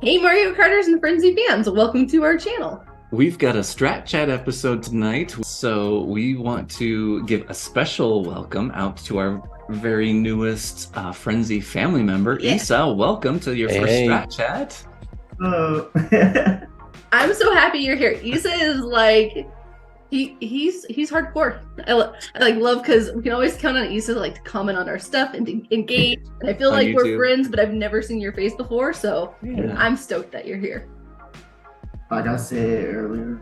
Hey Mario Karters and Frenzy fans, welcome to our channel. We've got a Strat Chat episode tonight, so we want to give a special welcome out to our very newest Frenzy family member, Yeah. Isa. Welcome to your first Hey. Strat Chat. Oh. I'm so happy you're here. Isa is like he's hardcore. I love because we can always count on Isa to comment on our stuff and to engage. And I feel On like we're YouTube. friends, but I've never seen your face before, so Yeah. I'm stoked that you're here. Like I said earlier,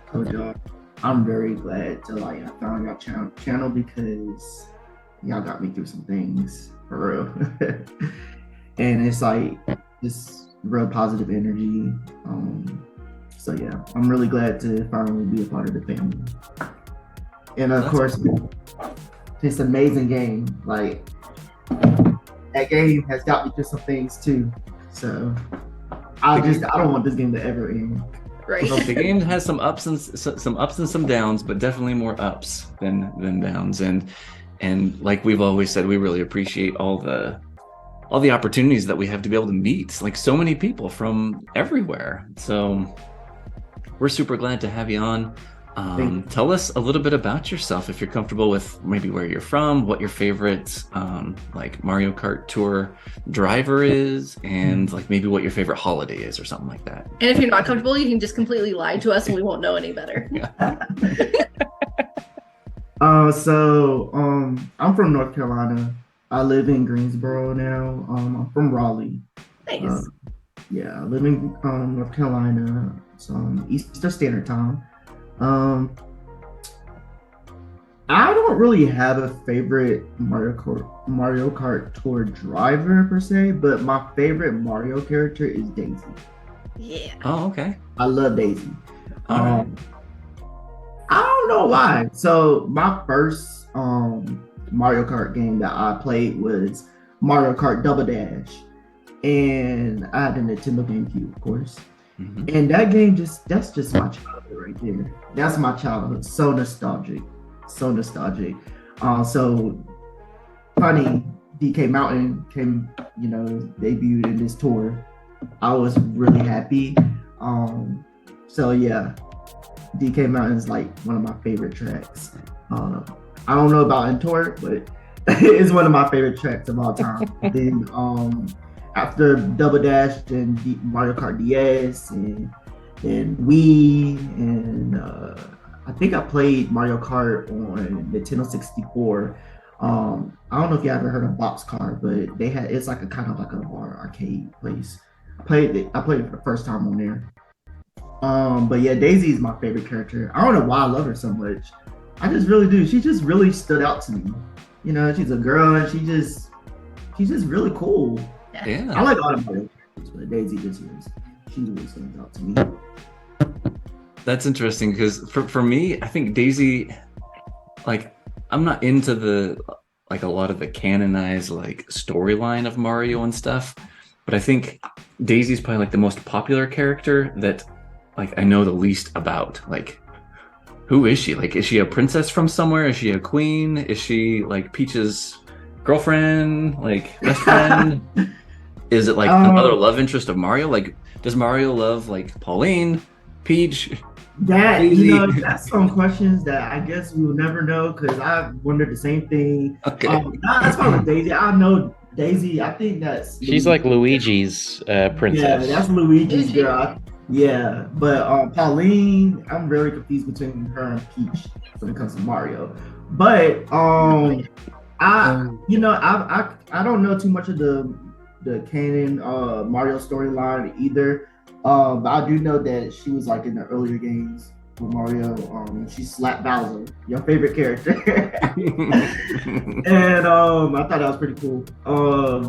I told y'all, I'm very glad to I found your channel because y'all got me through some things for real. And it's like just real positive energy. So yeah, I'm really glad to finally be a part of the family. And of course, this amazing game. Like that game has got me through some things too. So I don't want this game to ever end. Right. Well, the game has some ups and some downs, but definitely more ups than downs. And like we've always said, we really appreciate all the opportunities that we have to be able to meet like so many people from everywhere. So we're super glad to have you on. Tell us a little bit about yourself if you're comfortable with maybe where you're from, what your favorite like Mario Kart Tour driver is, and like maybe what your favorite holiday is or something like that. And if you're not comfortable, you can just completely lie to us and we won't know any better. I'm from North Carolina. I live in Greensboro now. I'm from Raleigh. Nice. Yeah, I live in North Carolina. It's Eastern Standard Time. I don't really have a favorite Mario Kart Tour driver per se, but my favorite Mario character is Daisy. Yeah. Oh, okay. I love Daisy. All right. I don't know why. So my first Mario Kart game that I played was Mario Kart Double Dash, and I had a Nintendo GameCube, of course. Mhm. And that game that's just my childhood right there. That's my childhood. So nostalgic. So funny, DK Mountain debuted in this tour. I was really happy. So yeah, DK Mountain is like one of my favorite tracks. I don't know about in tour, but it's one of my favorite tracks of all time. Then after Double Dash, then Mario Kart DS, and then Wii, and I think I played Mario Kart on Nintendo 64. I don't know if you ever heard of Boxcar, but it's like a kind of like a bar arcade place. I played it for the first time on there. But yeah, Daisy is my favorite character. I don't know why I love her so much. I just really do. She just really stood out to me. You know, she's a girl and she's just really cool. Yeah. I like all the Mario characters, but Daisy she really stands out to me. That's interesting because for me, I think Daisy, like, I'm not into a lot of the canonized like storyline of Mario and stuff, but I think Daisy's probably like the most popular character that like I know the least about. Like, who is she? Like, is she a princess from somewhere? Is she a queen? Is she like Peach's girlfriend? Like best friend? Is it like another love interest of Mario? Like, does Mario love like Pauline, Peach? That's some questions that I guess we will never know because I've wondered the same thing. Okay. That's fine with Daisy. I know Daisy. I think She's like Luigi's princess. Yeah, that's Luigi's girl. Yeah, but Pauline, I'm very confused between her and Peach when it comes to Mario. But I don't know too much of the canon Mario storyline either. But I do know that she was like in the earlier games with Mario. She slapped Bowser, your favorite character, and I thought that was pretty cool.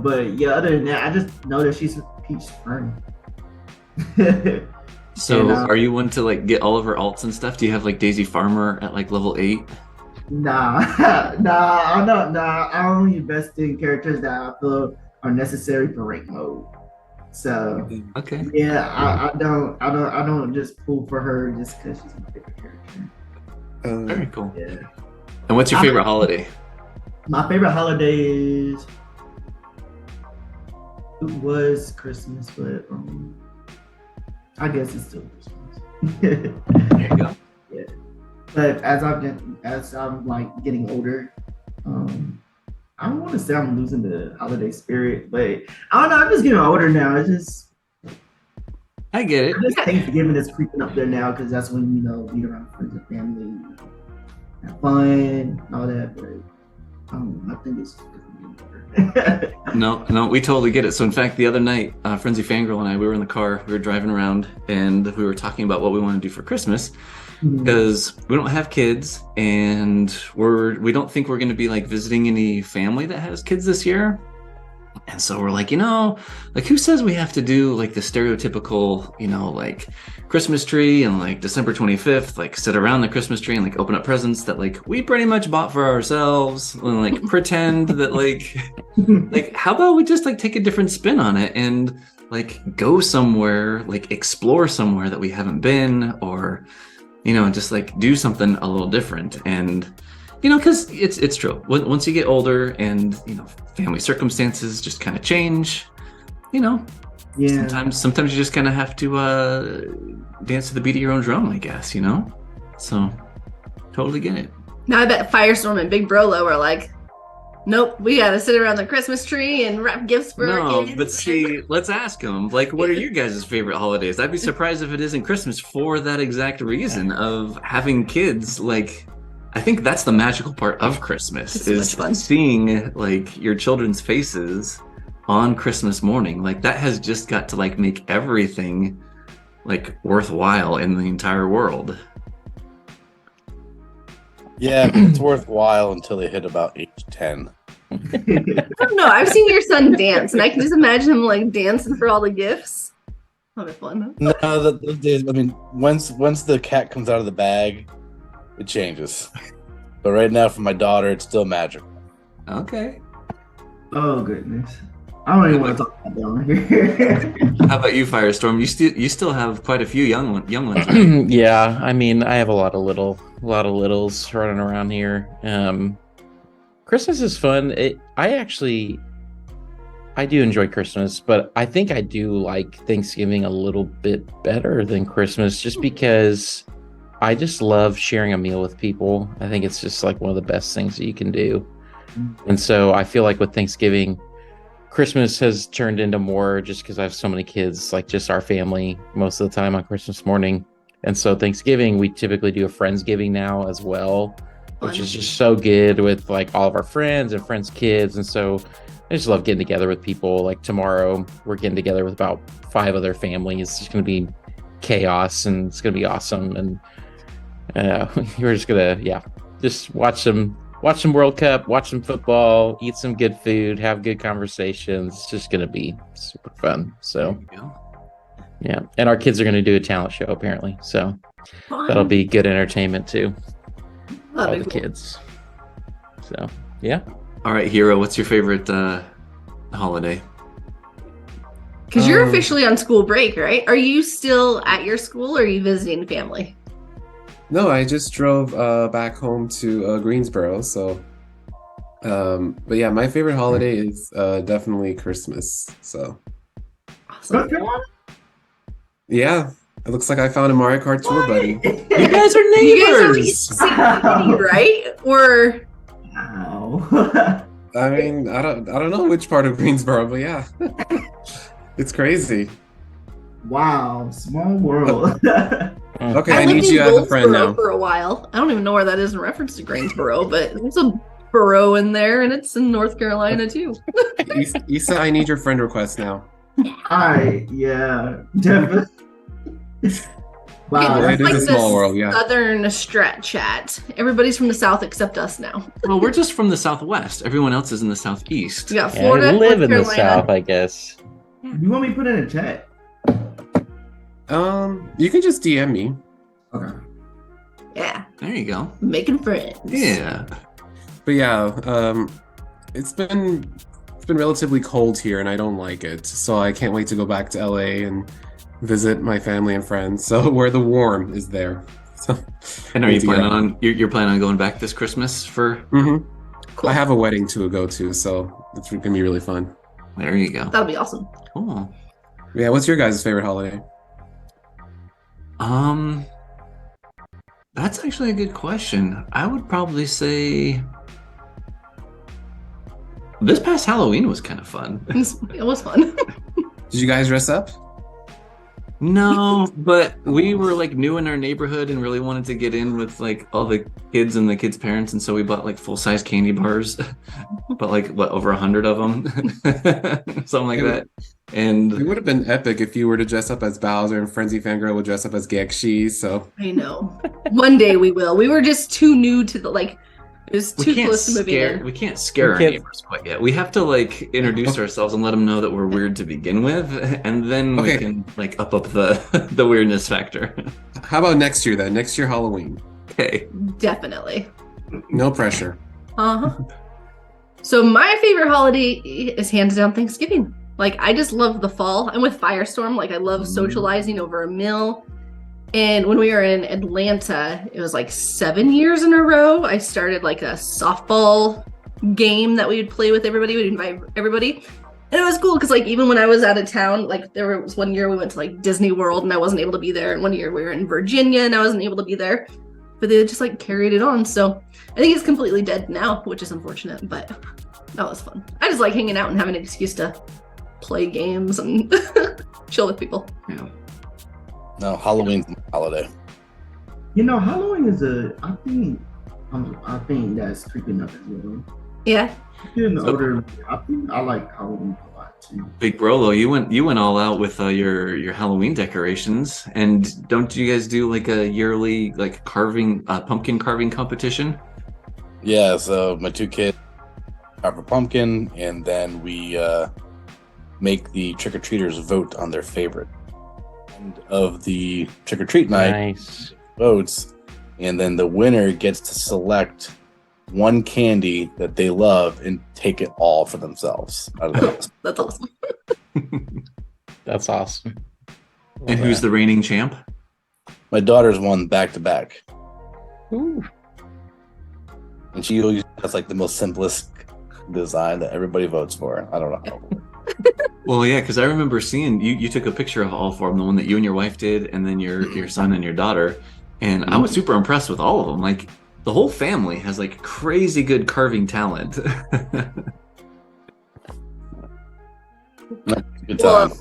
But yeah, other than that, I just know that she's Peach's friend. So are you one to like get all of her alts and stuff? Do you have like Daisy Farmer at like level 8? Nah, I'm not. Nah, I only invest in characters that I feel are necessary for rank mode. So okay, yeah, I don't just pull for her just because she's my favorite character. very cool. Yeah. And what's your favorite holiday? My favorite holiday is It was Christmas, but I guess it's still Christmas. There you go. Yeah. But as I'm like getting older, I don't want to say I'm losing the holiday spirit, but I don't know. I'm just getting older now. I get it. Thanksgiving is creeping up there now because that's when be around friends and family, have fun, and all that. But I think it's No, we totally get it. So in fact, the other night, Frenzy Fangirl and I, we were in the car, we were driving around, and we were talking about what we want to do for Christmas because we don't have kids, and we don't think we're going to be like visiting any family that has kids this year. And so we're like, like who says we have to do like the stereotypical, like Christmas tree and like December 25th, like sit around the Christmas tree and like open up presents that like we pretty much bought for ourselves and like pretend that like how about we just like take a different spin on it and like go somewhere, like explore somewhere that we haven't been, or, just like do something a little different. And because it's true. Once you get older and, family circumstances just kind of change, Yeah. Sometimes you just kind of have to dance to the beat of your own drum, I guess, So, totally get it. Now I bet Firestorm and Big Brolo are like, nope, we got to sit around the Christmas tree and wrap gifts for our kids. But see, let's ask them, like, what are your guys' favorite holidays? I'd be surprised if it isn't Christmas for that exact reason of having kids, like... I think that's the magical part of Christmas is seeing like your children's faces on Christmas morning. Like that has just got to like make everything like worthwhile in the entire world. Yeah, it's worthwhile until they hit about age 10. I don't know. I've seen your son dance, and I can just imagine him like dancing for all the gifts. That'll be fun. No, once the cat comes out of the bag, it changes. But right now, for my daughter, it's still magical. Okay. Oh goodness, I don't even want to talk about that on here. How about you, Firestorm? You still have quite a few young ones. Right? Yeah, I mean, I have a lot of littles running around here. Christmas is fun. I do enjoy Christmas, but I think I do like Thanksgiving a little bit better than Christmas, just because I just love sharing a meal with people. I think it's just like one of the best things that you can do. And so I feel like with Thanksgiving, Christmas has turned into more just because I have so many kids, like just our family most of the time on Christmas morning. And so Thanksgiving, we typically do a Friendsgiving now as well, which is just so good with like all of our friends and friends' kids. And so I just love getting together with people. Like tomorrow, we're getting together with about 5 other families. It's just going to be chaos and it's going to be awesome. And we're just gonna just watch some World Cup, watch some football, eat some good food, have good conversations. It's just gonna be super fun. So yeah, and our kids are gonna do a talent show apparently, so that'll be good entertainment too. All the kids. So yeah. All right, Hero, what's your favorite holiday? Because you're officially on school break, right? Are you still at your school, or are you visiting family? No, I just drove back home to Greensboro. So, but yeah, my favorite holiday is definitely Christmas. So, Awesome. yeah, it looks like I found a Mario Kart tour buddy. You guys are neighbors, right? Or Wow. I mean, I don't know which part of Greensboro, but yeah, it's crazy. Wow, small world. Okay, I lived need in you as a friend Goldsboro now. for a while. I don't even know where that is in reference to Greensboro, but there's a borough in there, and it's in North Carolina too. Issa, I need your friend request now. Yeah, definitely. Wow, Okay, it is a small world, yeah. Southern Strat chat. Everybody's from the South except us now. Well, we're just from the Southwest. Everyone else is in the Southeast. We got Yeah, Florida, I live North in the Carolina. South, I guess. you want me to put in a chat? You can just DM me. Okay. Yeah, There you go. making friends. Yeah. But yeah, it's been relatively cold here, and I don't like it. So I can't wait to go back to LA and visit my family and friends. So where the warm is there. So, And are you planning on you're planning on going back this Christmas for? Mm-hmm. Cool. I have a wedding to go to, so it's gonna be really fun. There you go. That'll be awesome. Cool. Yeah, what's your guys' favorite holiday? That's actually a good question. I would probably say this past Halloween was kind of fun. It was fun. Did you guys dress up? No, but we were like new in our neighborhood and really wanted to get in with like all the kids and the kids' parents, and so we bought like full-size candy bars, but like what, over 100 of them, something like that. And It would have been epic if you were to dress up as Bowser and Frenzy Fangirl would dress up as Gekshi. So I know. One day we will. We were just too new to the like. It was too close to moving in. we can't scare our neighbors quite yet. We have to like introduce ourselves and let them know that we're weird to begin with, and then we can like up the weirdness factor. how about next year then? Next year Halloween. Okay. Definitely. No pressure. Uh-huh. So my favorite holiday is hands down Thanksgiving. Like I just love the fall. I'm with Firestorm. Like I love socializing over a meal. And when we were in Atlanta, it was like 7 years in a row. I started like a softball game that we would play with everybody. We'd invite everybody. And it was cool because like even when I was out of town, like there was one year we went to like Disney World and I wasn't able to be there. And one year we were in Virginia and I wasn't able to be there. But they just like carried it on. So I think it's completely dead now, which is unfortunate, but that was fun. I just like hanging out and having an excuse to play games and chill with people. Yeah. No, Halloween's my holiday. Halloween is I think that's creeping up as well. Yeah. Getting older, I like Halloween a lot too. Big Brolo, you went all out with your Halloween decorations, and don't you guys do like a yearly like pumpkin carving competition? Yeah, so my two kids carve a pumpkin, and then we make the trick-or-treaters vote on their favorite. End of the trick-or-treat night, Nice. votes, and then the winner gets to select one candy that they love and take it all for themselves. Out of that. That's awesome. That's awesome. And who's the reigning champ? My daughter's won back-to-back, Ooh. and she always has like the most simplest design that everybody votes for. I don't know how. Well, yeah, because I remember seeing you took a picture of all four of them, the one that you and your wife did, and then your son and your daughter, and I was super impressed with all of them. Like the whole family has like crazy good carving talent. Good Well, time.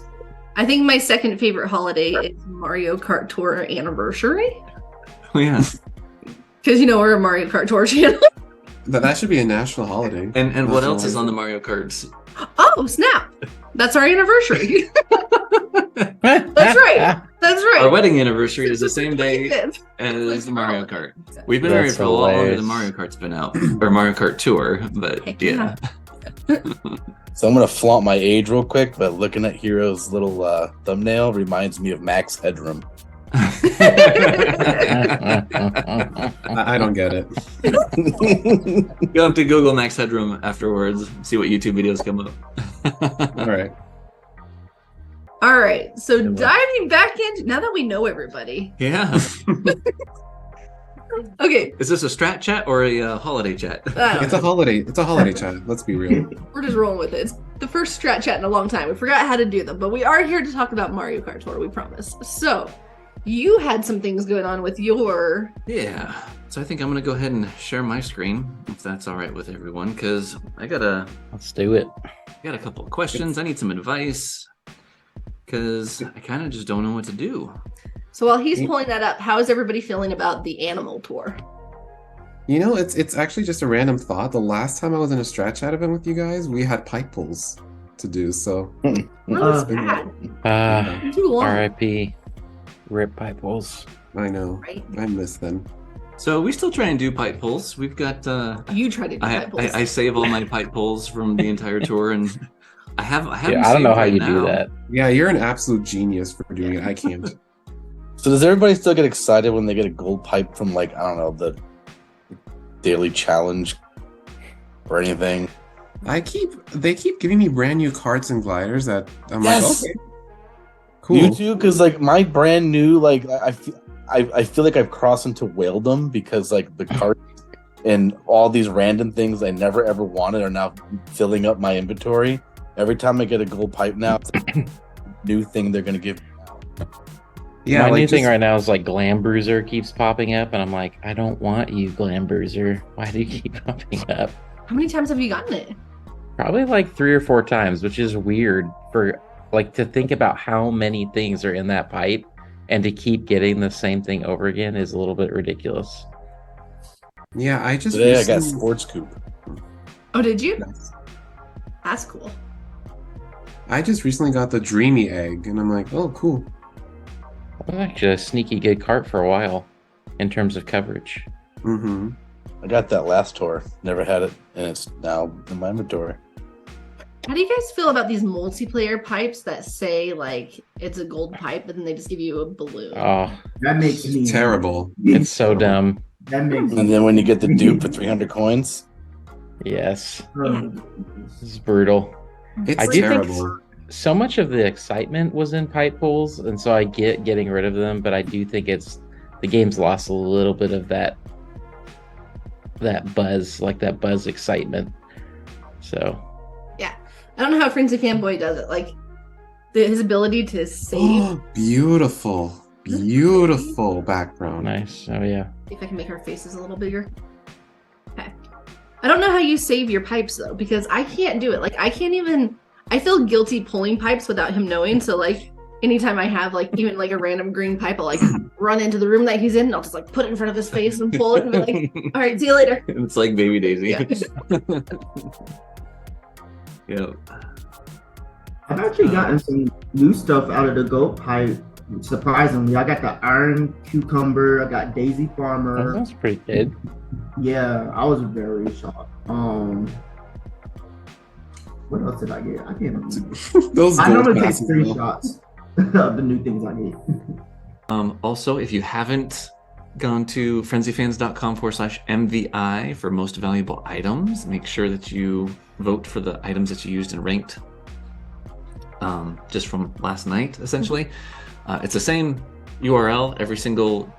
I think my second favorite holiday is Mario Kart Tour anniversary. Oh, yeah. Because we're a Mario Kart Tour channel. That should be a national holiday. And what else is on the Mario Karts? Oh, snap. That's our anniversary. That's right. That's right. Our wedding anniversary is the same day 25th. as the Mario Kart. We've been That's married for a lot longer hilarious. than Mario Kart's been out, or Mario Kart Tour, but Heck yeah. So I'm gonna flaunt my age real quick, but looking at Hero's little thumbnail reminds me of Max Headroom. I don't get it. You'll have to Google Max Headroom afterwards, see what YouTube videos come up. All right. All right. So Good one. diving back into now that we know everybody. Yeah. Okay. Is this a strat chat or a holiday chat? It's a holiday. It's a holiday chat. Let's be real. We're just rolling with it. It's the first strat chat in a long time. We forgot how to do them, but we are here to talk about Mario Kart Tour, we promise. So you had some things going on with your Yeah. So I think I'm going to go ahead and share my screen, if that's all right with everyone, because I got a Let's do it. couple of questions. I need some advice, because I kind of just don't know what to do. So while he's pulling that up, how is everybody feeling about the animal tour? It's actually just a random thought. The last time I was in a strat chat event with you guys, we had pipe pulls to do. So Really sad. Too long. R.I.P. Rip pipe holes. I know. Right? I miss them. So we still try and do pipe pulls. We've got You try to do I, pipe pulls. I save all my pipe pulls from the entire tour, and I haven't Yeah, I don't know saved how right you do now. that. Yeah, you're an absolute genius for doing it. I can't. So does everybody still get excited when they get a gold pipe from like, I don't know, the daily challenge or anything? They keep giving me brand new carts and gliders that I'm Yes! like, okay, cool. You too? Because like my brand new, like I feel like I've crossed into whaledom because like the cart and all these random things I never ever wanted are now filling up my inventory. Every time I get a gold pipe now, it's a new thing they're gonna give. Yeah, My like new thing just- right now is like Glam Bruiser keeps popping up, and I'm like, I don't want you, Glam Bruiser. Why do you keep popping up? How many times have you gotten it? Probably like 3 or 4 times, which is weird for like to think about how many things are in that pipe, and to keep getting the same thing over again is a little bit ridiculous. Yeah, I just Today I got recently- Sports Coop. Oh, did you? Nice. That's cool. I just recently got the Dreamy Egg, and I'm like, oh, cool. That was actually a sneaky good cart for a while in terms of coverage. Mm-hmm. I got that last tour. Never had it, and it's now in my inventory. How do you guys feel about these multiplayer pipes that say like it's a gold pipe, but then they just give you a balloon? Oh, That makes me Terrible. it's so dumb. That makes And then when you get the dupe for 300 coins, Yes, Oh, this is brutal. It's I do think- terrible. So much of the excitement was in pipe pulls, and so I get getting rid of them, but I do think it's the game's lost a little bit of that buzz, like that buzz excitement. So I don't know how Frenzy Fanboy does it. Like his ability to save. Oh, beautiful. Beautiful background. nice. Oh yeah. See if I can make our faces a little bigger. Okay. I don't know how you save your pipes though, because I can't do it. Like I can't even. I feel guilty pulling pipes without him knowing. So like anytime I have like even like a random green pipe, I'll like run into the room that he's in and I'll just like put it in front of his face and pull it and be like, all right, see you later. It's like Baby Daisy. Yeah. Yep. I've actually gotten some new stuff out of the goat pipe. Surprisingly, I got the iron cucumber. I got Daisy That Farmer. sounds pretty good. Yeah, I was very shocked. What else did I get? I can't remember. Those I gold normally take passes, though. screenshots of the new things I get. Also, if you haven't gone to frenzyfans.com/MVI for most valuable items, make sure that you vote for the items that you used in ranked. Just from last night, essentially. It's the same URL every single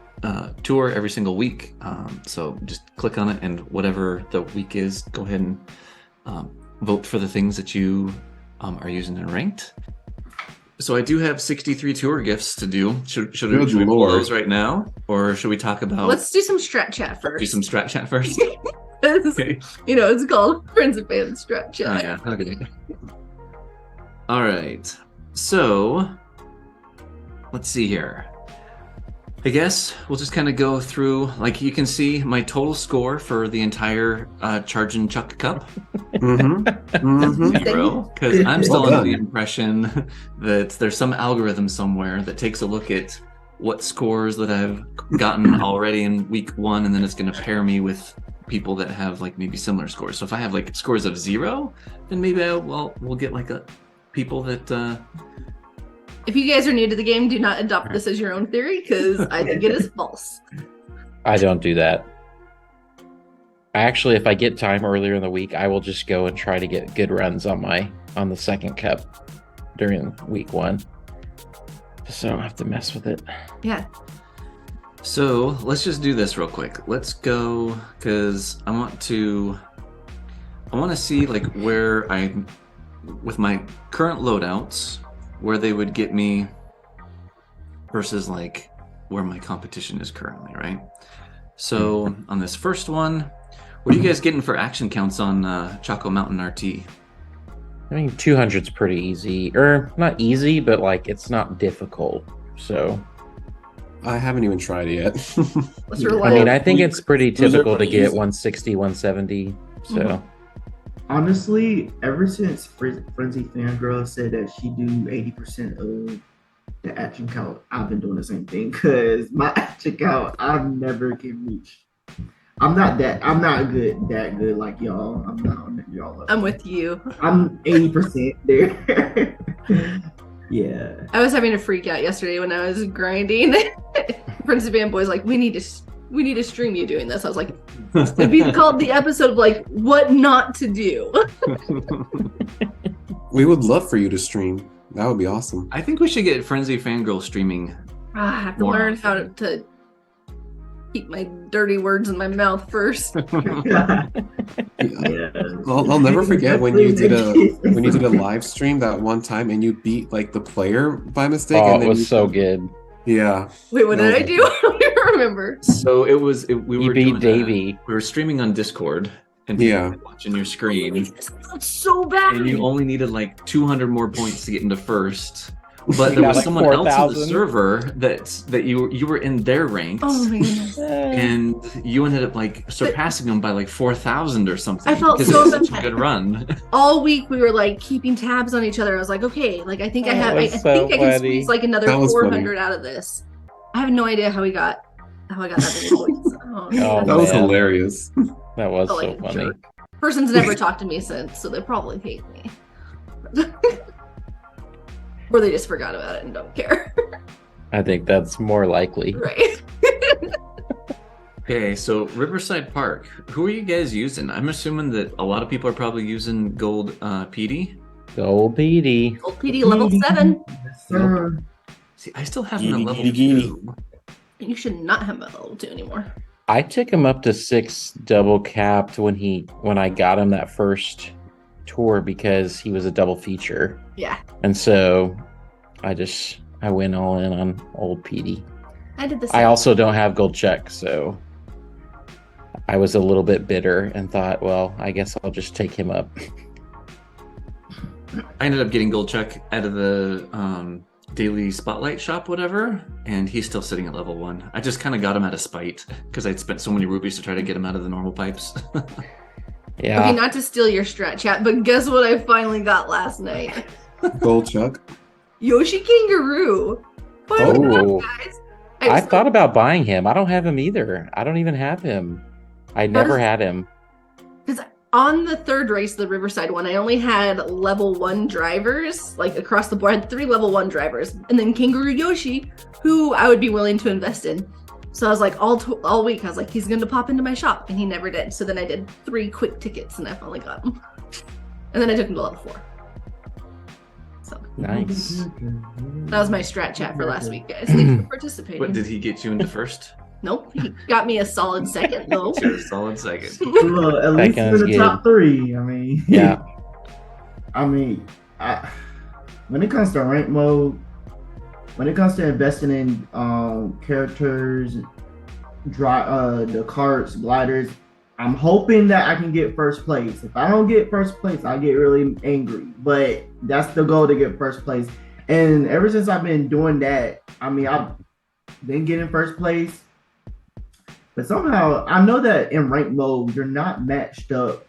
tour, every single week. So just click on it, and whatever the week is, go ahead and vote for the things that you are using in ranked. So I do have 63 tour gifts to do. Should we pull Lord. those right now, or should we talk about? Let's do some strat chat first. do some strat chat first. Okay. You know, it's called Friends of Fans Strat Oh, Chat. yeah. Okay. All right. So let's see here. I guess we'll just kind of go through. Like you can see my total score for the entire Chargin Chuck Cup. Mm-hmm. Mm-hmm. 0, because I'm still Well under the done. impression that there's some algorithm somewhere that takes a look at what scores that I've gotten already in week 1, and then it's going to pair me with people that have like maybe similar scores. So if I have like scores of 0, then maybe we'll get like people that If you guys are new to the game, do not adopt this as your own theory because I think it is false. I don't do that. Actually, if I get time earlier in the week, I will just go and try to get good runs on the second cup during week 1. Just so I don't have to mess with it. Yeah. So let's just do this real quick. Let's go, because I want to see like where with my current loadouts, where they would get me versus like where my competition is currently, right? So on this first one, what are you guys getting for action counts on Choco Mountain RT? I mean, 200's pretty easy. Or not easy, but like it's not difficult. So I haven't even tried it yet. Let's Yeah. rely I mean, on I think it's pretty Those are typical to pretty get easy. 160, 170. So Honestly, ever since Frenzy Fangirl said that she do 80% of the action count, I've been doing the same thing because my action count I never can reach. I'm not that good like y'all. I'm not on y'all level. I'm with you. I'm 80% there. Yeah. I was having a freak out yesterday when I was grinding. Prince of Boy's like, we need to stream you doing this. I was like, it'd be called the episode of like what not to do. We would love for you to stream. That would be awesome. I think we should get Frenzy Fangirl streaming. I have to More learn often. how to keep my dirty words in my mouth first. Yeah. I'll never forget when you did a live stream that one time and you beat like the player by mistake. Oh, and it then was so good. Yeah. Wait, what did I do? I don't even remember. So we You were beat doing Davey. we were streaming on Discord and Yeah. people were watching your screen, This sounds so bad. and you only needed like 200 more points to get into first. But You there got, was like, someone else on the 4,000. server that you were in their ranks. Oh my goodness. And you ended up like surpassing them by like 4,000 or something. I felt because so it was such bad. a good run. All week we were like keeping tabs on each other. I was like, okay, like I think I have. I was think so I can funny. squeeze like another That was 400 out of this. I have no idea how I got that many points. Oh, Oh, That was man. hilarious. That was felt so like a funny. jerk. Person's never talked to me since, so they probably hate me. Or they just forgot about it and don't care. I think that's more likely. Right. Okay, so Riverside Park. Who are you guys using? I'm assuming that a lot of people are probably using Gold PD. Go Petey. Old PD level 7. Yes, sir. See, I still have him at Geety, level geety, geety. 2. You should not have him at level 2 anymore. I took him up to 6 double capped when I got him that first tour because he was a double feature. Yeah. And so I went all in on old Petey. I did the I same. also don't have Gold Chuck, so I was a little bit bitter and thought, well, I guess I'll just take him up. I ended up getting Gold Chuck out of the daily spotlight shop, whatever, and he's still sitting at level 1. I just kind of got him out of spite because I'd spent so many rupees to try to get him out of the normal pipes. Yeah. Okay, not to steal your strat chat, but guess what I finally got last night? Gold Chuck. Yoshi Kangaroo. Finally got Oh. him, guys. I thought about buying him. I don't have him either. I don't even have him. I never had him. Because on the third race, the Riverside one, I only had level 1 drivers, like across the board. I had 3 level 1 drivers, and then Kangaroo Yoshi, who I would be willing to invest in. So I was like, all week, I was like, he's going to pop into my shop, and he never did. So then I did 3 quick tickets, and I finally got him. And then I took him to level 4. So Nice. that was my strat chat for last week, guys. Thank you for participating. What, did he get you into first? Nope, he got me a solid second, though. Sure, solid second. Well, at least Second for is the good. top 3. I mean, Yeah. I mean, when it comes to rank mode, when it comes to investing in characters, the carts, gliders, I'm hoping that I can get first place. If I don't get first place, I get really angry. But that's the goal, to get first place. And ever since I've been doing that, I mean, I've been getting first place. But somehow, I know that in rank mode, you're not matched up.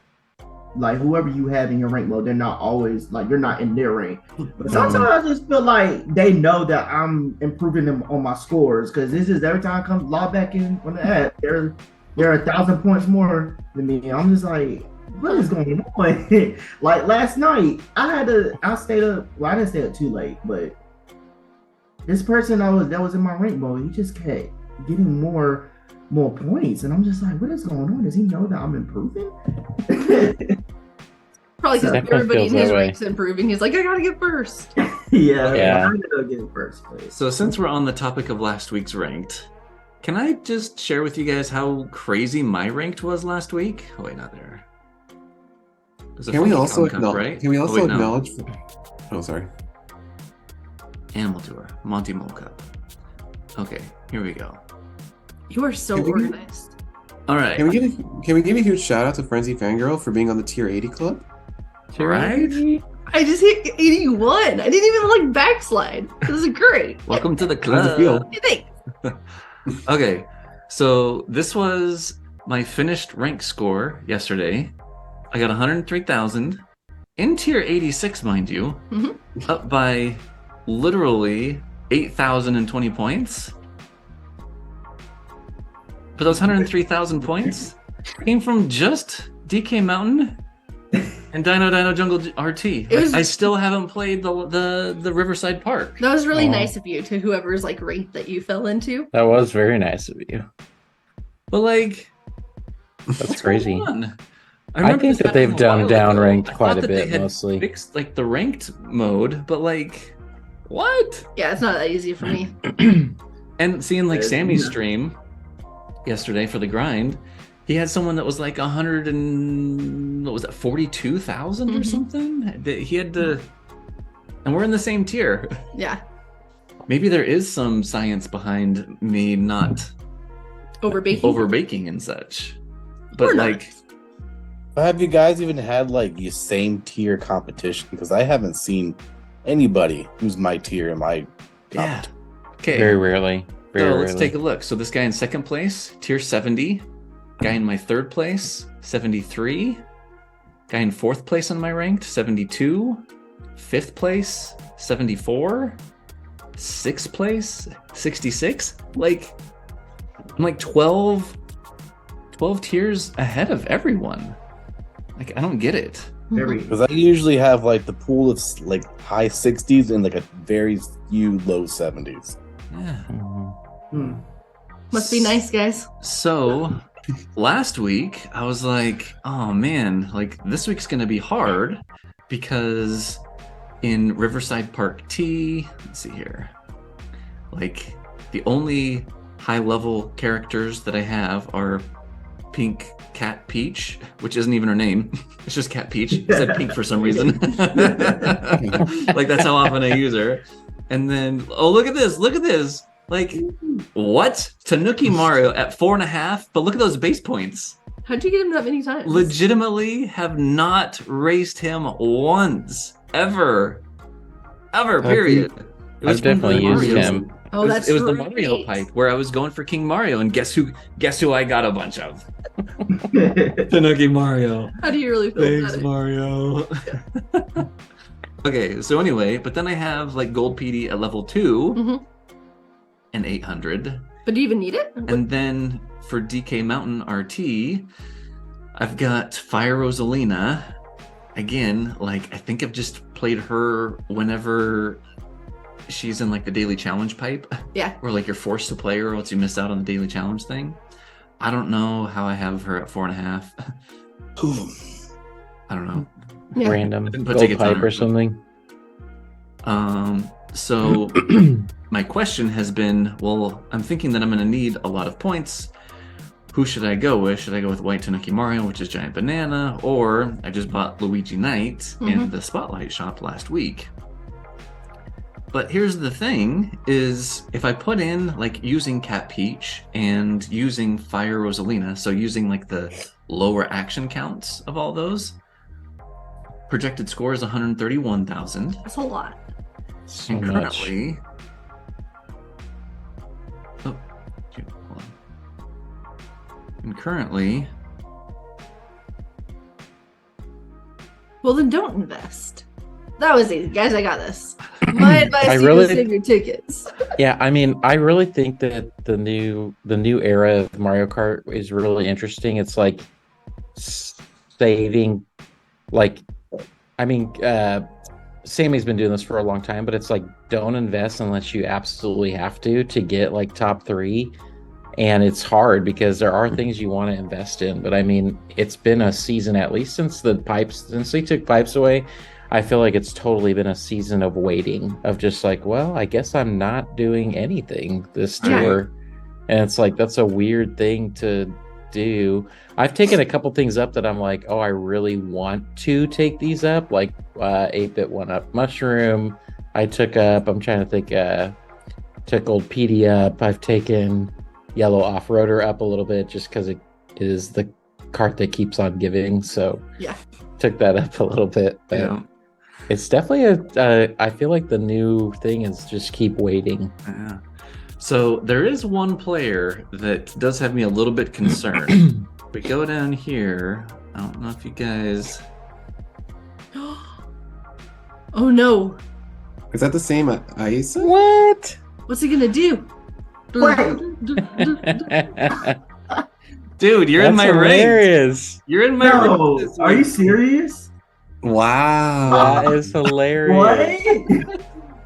Like, whoever you have in your rank mode, they're not always, like, you're not in their rank. But sometimes I just feel like they know that I'm improving them on my scores. Because this is every time I come log back in on the app, they're 1,000 points more than me. I'm just like, what is going on? Like, last night, I stayed up, well, I didn't stay up too late, but this person that was in my rank mode, he just kept getting more points, and I'm just like, what is going on? Does he know that I'm improving? Probably because Definitely everybody in feels his that way. rank's improving. He's like, I gotta get first. Yeah. I'm gonna get first place. So since we're on the topic of last week's ranked, can I just share with you guys how crazy my ranked was last week? Oh wait, not there. There's a Can we Funky also Kong Cup, acknowledge? right? Can we Oh, also wait, no. acknowledge? Oh, sorry. Animal Tour, Monty Mole Cup. Okay, here we go. You are so Can we- organized. All right. Can we give a huge shout out to Frenzy Fangirl for being on the tier 80 club? Right? I just hit 81. I didn't even like backslide. This is great. Welcome to the How's it feel? club. You think? Okay, so this was my finished rank score yesterday. I got 103,000 in tier 86, mind you, Mhm. up by literally 8,020 points. But those 103,000 points came from just DK Mountain and Dino Jungle RT. It was- I still haven't played the Riverside Park. That was really Oh. nice of you to whoever's like ranked that you fell into. That was very nice of you. But like, That's what's crazy. going on? I remember think this that they've happening a while done ago. downranked I quite thought a that they bit, had mostly. fixed like the ranked mode, but like, what? Yeah, it's not that easy for me. And seeing like Yeah, Sammy's yeah. stream, yesterday for the grind, he had someone that was like 100 and what was that, 42,000 or something. That he had to, and we're in the same tier. Yeah. Maybe there is some science behind me not overbaking and such. But Or not. like, Have you guys even had like the same tier competition? Because I haven't seen anybody who's my tier in my yeah. competition. Okay. Very rarely. Very So rarely. let's take a look. So this guy in second place, tier 70. Guy in my third place, 73. Guy in fourth place on my ranked, 72. Fifth place, 74. Sixth place, 66. Like, I'm like 12 tiers ahead of everyone. Like, I don't get it. Very. Because I usually have like the pool of like high 60s and like a very few low 70s. Yeah. Hmm. Must be nice, guys. So last week I was like, oh man, like this week's gonna be hard because in Riverside Park T, let's see here, like the only high level characters that I have are Pink Cat Peach, which isn't even her name. It's just Cat Peach. It said pink for some reason. Like that's how often I use her. And then, oh, look at this. Look at this. Like, what? Tanuki Mario at 4.5, but look at those base points. How'd you get him that many times? Legitimately have not raced him once. Ever, period. It I've from the definitely used Mario- him. Oh, that's it was the right. Mario pipe where I was going for King Mario, and guess who I got a bunch of? Tanuki Mario. How do you really feel about it? Mario. Okay, so anyway, but then I have like Gold PD at level 2 Mhm. and 800. But do you even need it? And then for DK Mountain RT, I've got Fire Rosalina. Again, like I think I've just played her whenever she's in like the daily challenge pipe. Yeah. Or like you're forced to play her or else you miss out on the daily challenge thing. I don't know how I have her at 4.5. I don't know. Yeah. Random didn't put gold tickets on pipe her. or something. So my question has been, well, I'm thinking that I'm going to need a lot of points. Who should I go with? Should I go with White Tanuki Mario, which is Giant Banana, or I just bought Luigi Knight in the Spotlight shop last week. But here's the thing, is if I put in like using Cat Peach and using Fire Rosalina, so using like the lower action counts of all those, projected score is 131,000. That's a lot. So And much. currently, oh, shoot, hold on. And currently, Well, then don't invest. That was easy, guys. I got this. My advice I to you really- is save your tickets. Yeah, I mean, I really think that the new era of Mario Kart is really interesting. It's like saving, like, I mean, Sammy's been doing this for a long time, but it's like don't invest unless you absolutely have to get like top 3. And it's hard because there are things you want to invest in. But I mean, it's been a season, at least since they took pipes away. I feel like it's totally been a season of waiting, of just like, well, I guess I'm not doing anything this Yeah. tour. And it's like, that's a weird thing to do. I've taken a couple things up that I'm like, oh, I really want to take these up, like 8-bit 1-up mushroom. I took up, I'm trying to think, took old PD up. I've taken yellow off-roader up a little bit just because it is the cart that keeps on giving. So Yeah. took that up a little bit. But yeah, it's definitely I feel like the new thing is just keep waiting. yeah. So there is one player that does have me a little bit concerned. We go down here. I don't know if you guys. Oh no. Is that the same Aisa? What? What's he gonna do? Dude, you're in my rank. hilarious. You're in my No, rank. are you serious? Wow. That is hilarious. What?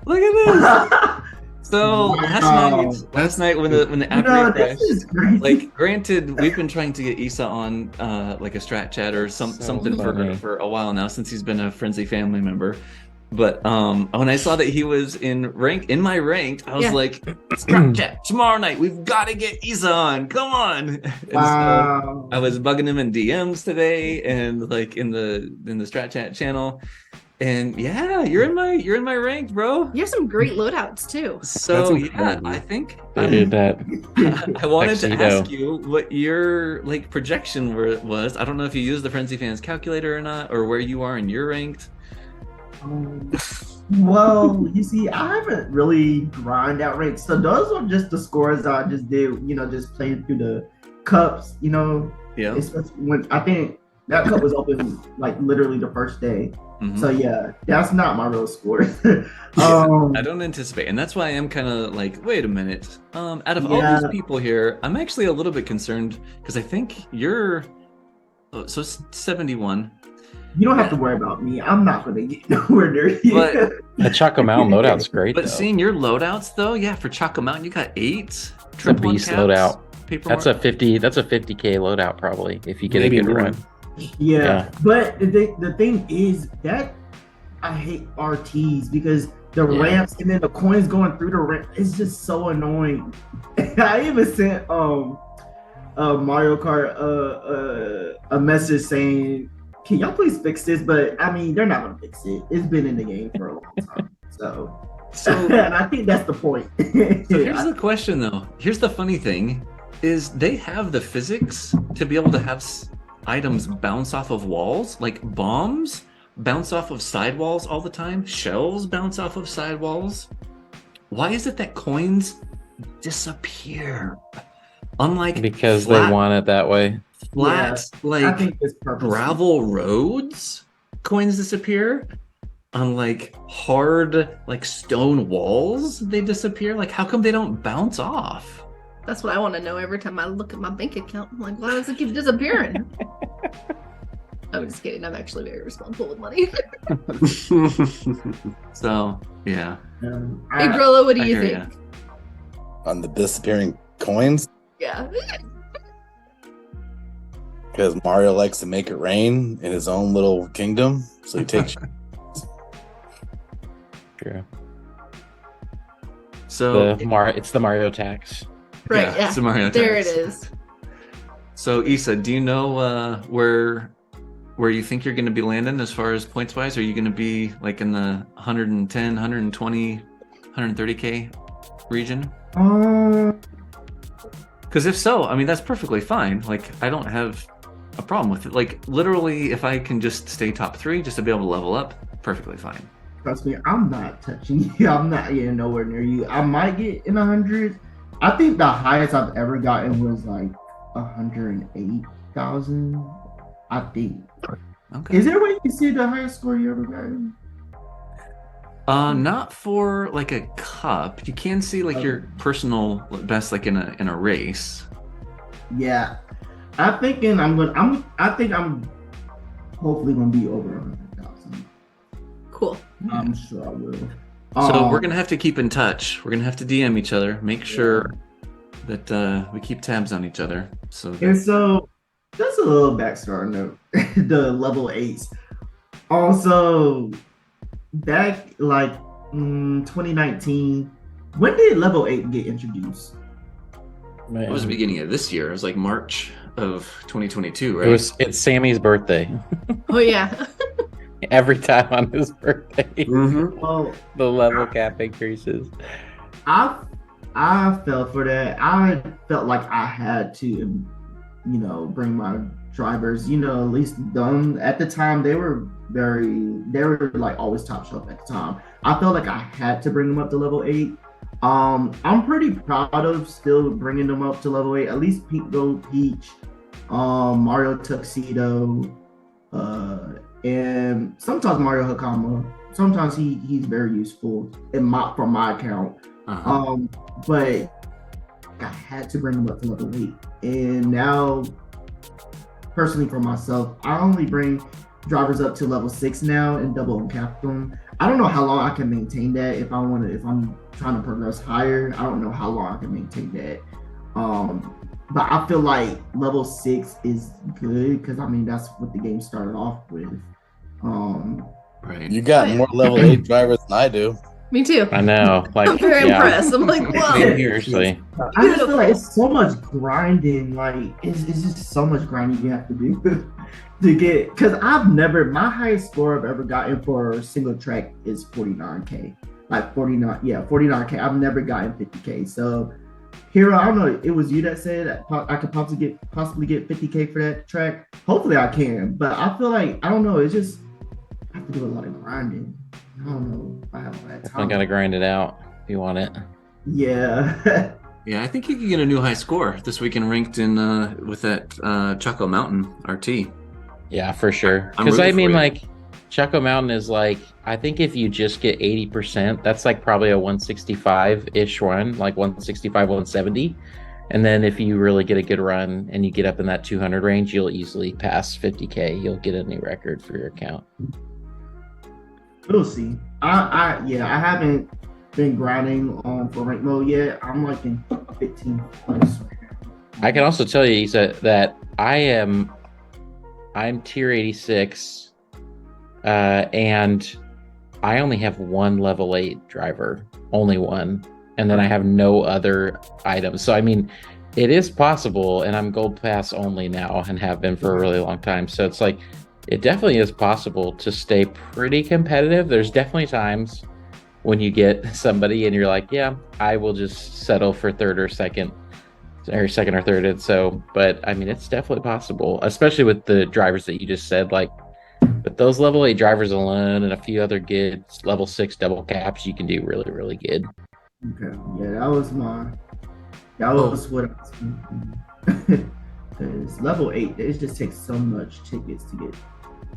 Look at this. So Wow. last night when the No, Apria this crashed, is crazy. like granted, we've been trying to get Issa on like a strat chat or So something funny. for a while now since he's been a friendly family member. But when I saw that he was in my ranked, I was Yeah. like, Strat Chat, tomorrow night we've got to get Isa on. Come on. And Wow. so I was bugging him in DMs today and like in the Strat Chat channel. And yeah, you're in my ranked, bro. You have some great loadouts too. So That's yeah, incredible. I think Dude, that I wanted to Tuxedo. ask you what your like projection was. I don't know if you use the Frenzy Fans calculator or not, or where you are in your ranked. Well, you see, I haven't really grind out ranks. So those are just the scores I just did, just playing through the cups, Yeah. especially when I think that cup was open like literally the first day. Mhm. So yeah, that's not my real score. I don't anticipate, and that's why I am kind of like, wait a minute. Out of all Yeah. these people here, I'm actually a little bit concerned because I think you're so 71. You don't have to worry about me. I'm not gonna get nowhere near you. But- the Choco Mountain loadout's great. But though. seeing your loadouts though, yeah, for Chaco Mountain, you got 8 It's a triple beast uncaps, loadout. paper That's mark. a 50. That's a 50K loadout probably if you get Maybe a good more. run. Yeah, Yeah. but the thing is that I hate RTs because the Yeah. ramps and then the coins going through the ramp, it's just so annoying. I even sent Mario Kart a message saying, "Can y'all please fix this?" But I mean, they're not gonna fix it. It's been in the game for a long time, so and I think that's the point. So here's the question though. Here's the funny thing is they have the physics to be able to have items bounce off of walls, like bombs bounce off of sidewalls all the time, shells bounce off of sidewalls. Why is it that coins disappear? Unlike Because flat, they want it that way. flat I like think it's purposeful. gravel roads, coins disappear. On like hard like stone walls, they disappear. Like how come they don't bounce off? That's what I want to know every time I look at my bank account. I'm like, why does it keep disappearing? I'm just kidding. I'm actually very responsible with money. So yeah. Hey, Grilla, what do I you hear think? On the disappearing coins, Yeah. because Mario likes to make it rain in his own little kingdom, so he takes. True. So It's the Mario tax. Right, yeah. it's a Mario There it tax. is. So Issa, do you know where you think you're going to be landing as far as points wise? Are you going to be like in the 110, 120, 130k region? Because if so, I mean that's perfectly fine. Like I don't have a problem with it. Like literally, if I can just stay top 3, just to be able to level up, perfectly fine. Trust me, I'm not touching you. I'm not getting nowhere near you. I might get in 100. I think the highest I've ever gotten was like 108,000. I think. Okay. Is there a way you can see the highest score you ever gotten? Not for like a cup. You can see like your personal best, like in a race. Yeah, I think I'm hopefully gonna be over 100,000. Cool. I'm sure I will. So we're gonna have to keep in touch. We're gonna have to DM each other. Make sure that we keep tabs on each other. So And so that's a little backstory on the level 8s. Also, back like 2019, when did level 8 get introduced? it was the beginning of this year. It was like March of 2022, right? It's Sammy's birthday. Oh, yeah. Every time on his birthday, Mm-hmm. Well, the level cap increases. I felt for that. I felt like I had to, bring my drivers. At least them at the time they were like always top shelf at the time. I felt like I had to bring them up to level 8. I'm pretty proud of still bringing them up to level 8. At least Pink Gold Peach, Mario Tuxedo, and sometimes Mario Hakama. Sometimes he's very useful from my account. Uh-huh. But I had to bring him up to level 8. And now, personally for myself, I only bring drivers up to level 6 now and double uncap them. I don't know how long I can maintain that if I'm trying to progress higher. I don't know how long I can maintain that. But I feel like level 6 is good because I mean that's what the game started off with. Right. You got more level 8 drivers than I do. Me too. I know. Like, I'm very yeah, impressed. I'm like, wow. Same here. seriously. I just feel like it's so much grinding. Like it's just so much grinding you have to do to get. Because my highest score I've ever gotten for a single track is 49K. Like 49K. I've never gotten 50K. So Hero, I don't know. It was you that said I could possibly get 50K for that track. Hopefully I can. But I feel like I don't know. It's just I have to do a lot of grinding. I don't know if I have all that I time. gotta grind it out if you want it. Yeah. Yeah, I think you could get a new high score this weekend ranked in with that Choco Mountain RT. Yeah, for sure. I'm Because rooting I mean, for you. like, Choco Mountain is like, I think if you just get 80%, that's like probably a 165-ish run, like 165, 170. And then if you really get a good run and you get up in that 200 range, you'll easily pass 50K. You'll get a new record for your account. We'll see. I haven't been grinding for rank mode yet. I'm like in 15 plus right now. I can also tell you, Issa, that I'm tier 86, and I only have one level 8 driver, only one, and then I have no other items. So I mean, it is possible, and I'm gold pass only now and have been for a really long time. So it's like, it definitely is possible to stay pretty competitive. There's definitely times when you get somebody and you're like, yeah, I will just settle for third or second or third. And so, but I mean, it's definitely possible, especially with the drivers that you just said, like, but those level 8 drivers alone and a few other good level 6 double caps, you can do really, really good. Okay. Yeah, that was what I was thinking. Because level 8, it just takes so much tickets to get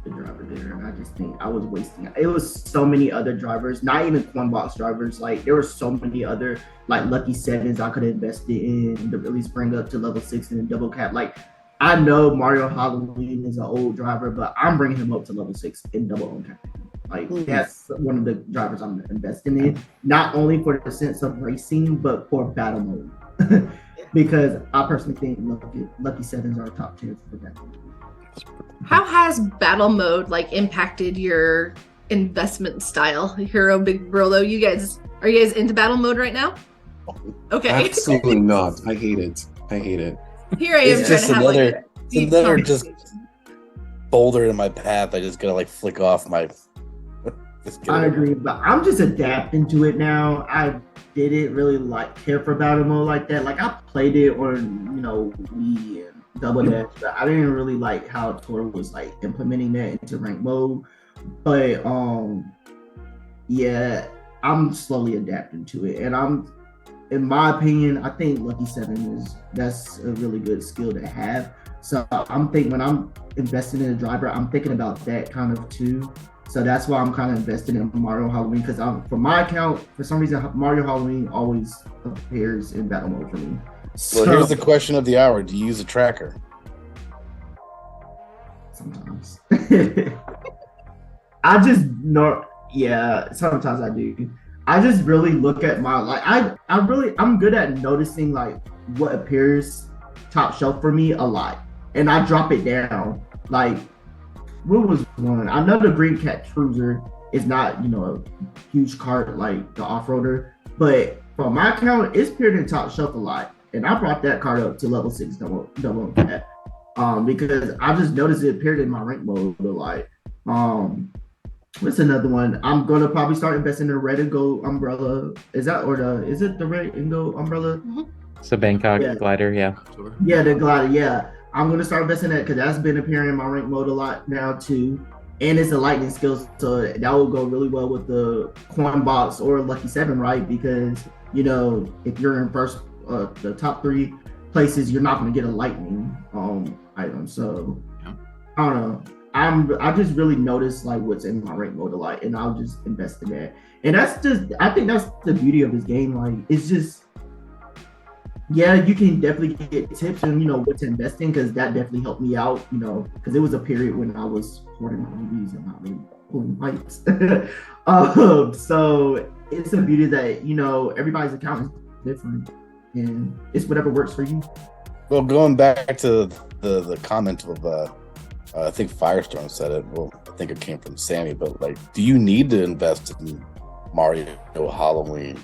the driver there, and I just think I was wasting. It was so many other drivers, not even coin box drivers. Like there were so many other like lucky sevens I could have invested in to really bring up to level 6 and double cap. Like I know Mario Halloween is an old driver, but I'm bringing him up to level 6 in double cap. Like that's one of the drivers I'm investing in, not only for the sense of racing, but for battle mode. Because I personally think lucky sevens are top tier for battle mode. How has battle mode like impacted your investment style, Hero Big Bro? Though are you guys into battle mode right now? Okay. Absolutely not. I hate it. Here I am It's trying just to have another- like a deep another just conversation. boulder in my path. I just gotta like flick off my. Just get I it. agree, but I'm just adapting to it now. I didn't really care for battle mode like that. Like I played it on, Wii and Double Dash, but I didn't really like how Tor was like implementing that into rank mode. But yeah, I'm slowly adapting to it, and in my opinion, I think Lucky 7 that's a really good skill to have. So I'm thinking when I'm investing in a driver, I'm thinking about that kind of too. So that's why I'm kind of invested in Mario Halloween, because for my account, for some reason, Mario Halloween always appears in battle mode for me. So here's the question of the hour: do you use a tracker? Sometimes. I just know. Yeah, sometimes I do. I just really look at my I'm good at noticing like what appears top shelf for me a lot, and I drop it down. Like, what was one? I know the Green Cat Cruiser is not a huge cart like the off-roader, but for my account, it's appeared in top shelf a lot, and I brought that card up to level 6 double cat. Because I just noticed it appeared in my rank mode a lot. What's another one? I'm gonna probably start investing in the red and gold umbrella. Is it the red and gold umbrella? It's a Bangkok glider, yeah. Yeah, the glider. Yeah, I'm gonna start investing in that because that's been appearing in my rank mode a lot now too. And it's a lightning skill, so that will go really well with the coin box or lucky 7, right? Because if you're in first, the top 3 places, you're not gonna get a lightning item. So I don't know. I just really notice like what's in my rank mode a lot, and I'll just invest in that. And I think that's the beauty of this game. Like it's just, yeah, you can definitely get tips and what to invest in, because that definitely helped me out. Because it was a period when I was hoarding movies and not really pulling fights. So it's a beauty that everybody's account is different, and it's whatever works for you. Well, going back to the comment of I think Firestorm said it. Well, I think it came from Sammy, but like, do you need to invest in Mario Halloween?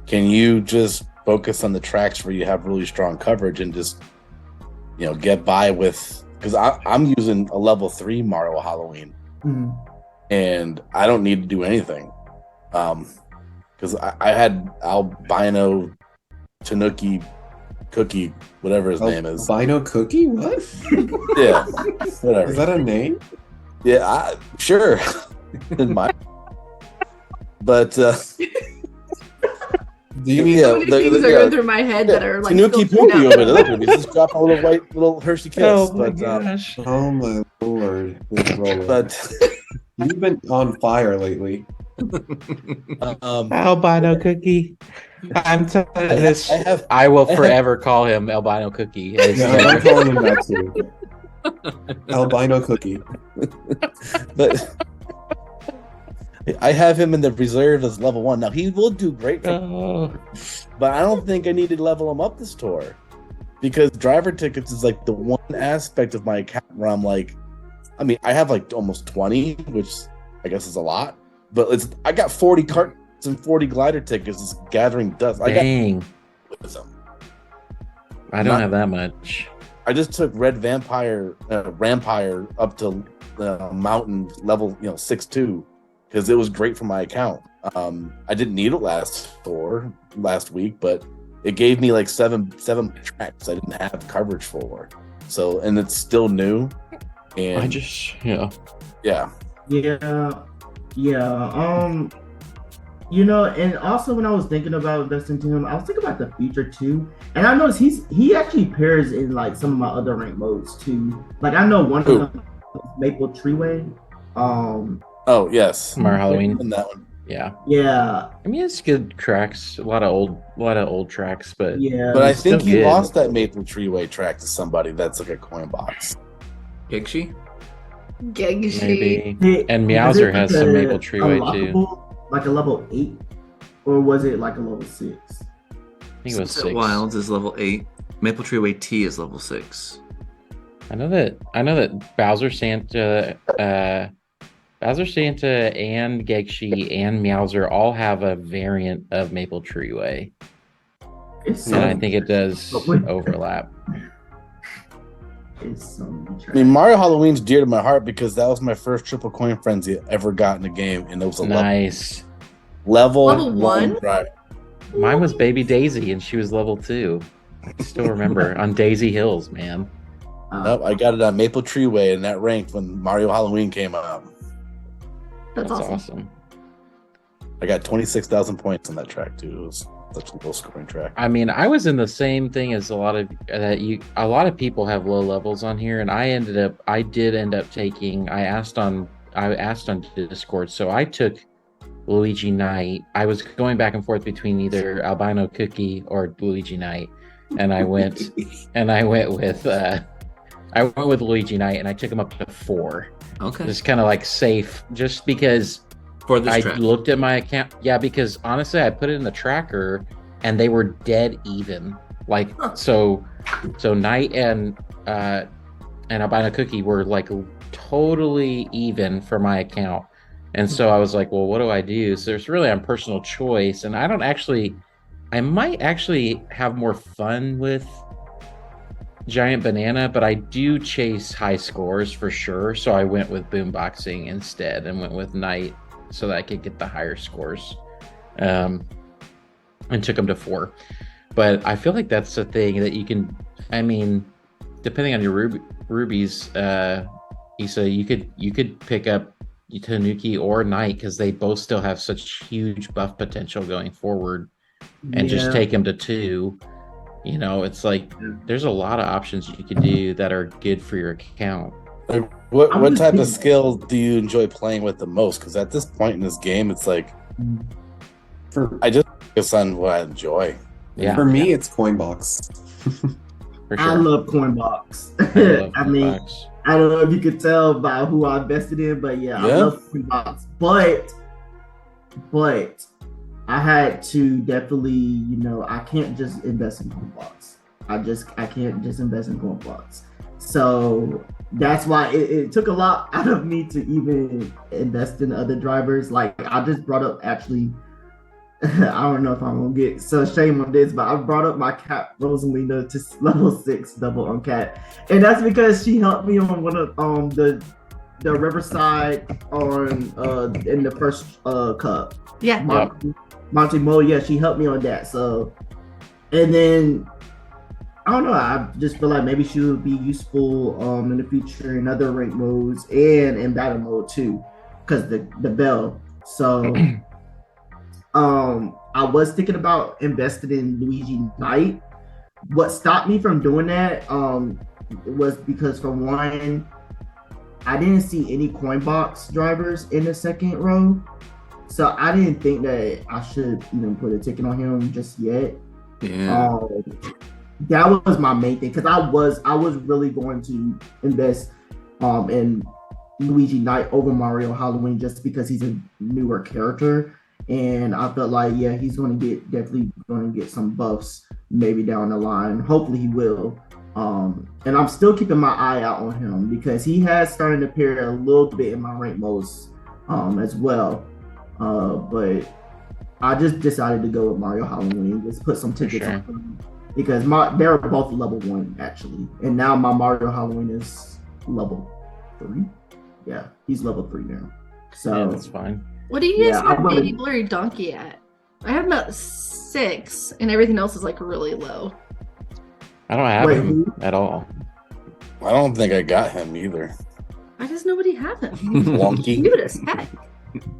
Can you just focus on the tracks where you have really strong coverage and just, get by with? Because I'm using a level 3 Mario Halloween, and I don't need to do anything. Because I had albino Tanuki Cookie, whatever his name is. Albino Cookie? What? Yeah, whatever. Is that a name? Yeah, sure. In my, but do you mean So many things are going through my head that are like Tanuki filtering Pookie out. over there? Look at me, just drop a little white little Hershey Kiss. Oh my but gosh. Oh my lord. but You've been on fire lately. Albino Cookie. I'm telling this. I will forever call him Albino Cookie. Yeah, I'm calling him that too. Albino Cookie. but I have him in the reserve as level 1. Now he will do great, but I don't think I need to level him up this tour because driver tickets is like the one aspect of my account where I'm like, I mean, I have like almost 20, which I guess is a lot, but I got 40 carts and 40 glider tickets just gathering dust. Dang. I don't Not- have that much. I just took Red Vampire up to mountain level 6-2 because it was great for my account. I didn't need it last week, but it gave me like seven tracks I didn't have coverage for. So, and it's still new. And yeah. And also when I was thinking about investing to him, I was thinking about the future too. And I noticed he actually pairs in like some of my other rank modes too. Like I know one of them is Maple Treeway. Oh yes, Mario Halloween. In that one. Yeah. Yeah. I mean, it's good tracks. A lot of old tracks, but Yeah. But I think still you good. lost that Maple Treeway track to somebody that's like a coin box. Gigshi? Gegshi. maybe. Hey, And was Meowser it has like some a Maple Treeway too. unlockable, like a level 8, or was it like a level 6? I think it was Sunset 6. Wilds is level 8. Maple Treeway T is level 6. I know that Bowser Santa and Gegshi and Meowser all have a variant of Maple Treeway. It's And I think it does overlap. It's so many I mean, Mario Halloween's dear to my heart because that was my first triple coin frenzy I ever got in a game, and it was a Nice. level one? drive. Mine was Baby Daisy, and she was level 2. I still remember on Daisy Hills, man. Nope, I got it on Maple Treeway, and that ranked when Mario Halloween came out. That's awesome. I got 26,000 points on that track too. It was such a low scoring track. I mean, I was in the same thing as a lot of people have low levels on here, and I did end up taking. I asked on Discord, so I took Luigi Knight. I was going back and forth between either Albino Cookie or Luigi Knight, and I went with Luigi Knight, and I took him up to 4. Okay. Just kind of like safe, just because For this I track. looked at my account. Yeah, because honestly, I put it in the tracker, and they were dead even. Like so Knight and Albino Cookie were like totally even for my account. And so I was like, well, what do I do? So it's really on personal choice. And I might actually have more fun with Giant Banana, but I do chase high scores for sure. So I went with Boomboxing instead and went with Knight so that I could get the higher scores. And took them to 4. But I feel like that's a thing that you can, I mean, depending on your rubies, Issa, you could pick up Tanuki or Knight because they both still have such huge buff potential going forward, and just take them to 2. You know, it's like there's a lot of options you could do that are good for your account. What type of skill do you enjoy playing with the most? Because at this point in this game, it's like I just focus on what I enjoy. Yeah, For me, it's Coinbox. for I sure. love Coinbox. love I mean, Box. I don't know if you could tell by who I invested in, but I love Coinbox. But I had to definitely, I can't just invest in Coinbox. I can't just invest in Coinbox. So that's why it took a lot out of me to even invest in other drivers. Like I just brought up actually, I don't know if I'm gonna get so shame on this, but I brought up my cat Rosalina to level 6 double on cat, and that's because she helped me on one of the Riverside on in the first cup. Yeah. Monte Mo, yeah, she helped me on that. So, and then I don't know. I just feel like maybe she would be useful in the future in other rank modes and in battle mode too, because the bell. So, I was thinking about investing in Luigi Knight. What stopped me from doing that was because for one, I didn't see any coin box drivers in the second row, so I didn't think that I should even put a ticket on him just yet. Yeah. That was my main thing, because I was really going to invest in Luigi Knight over Mario Halloween just because he's a newer character, and I felt like he's definitely going to get some buffs maybe down the line. Hopefully he will. And I'm still keeping my eye out on him because he has started to appear a little bit in my rank modes as well. But I just decided to go with Mario Halloween, just put some tickets on him because they're both level 1 actually, and now my Mario Halloween is level 3. Yeah, he's level 3 now. So that's fine. What do you guys have Baby Blurry Donkey at? I have him at 6, and everything else is like really low. I don't have him at all. I don't think I got him either. Why does nobody have him? Wonky. Cute as heck.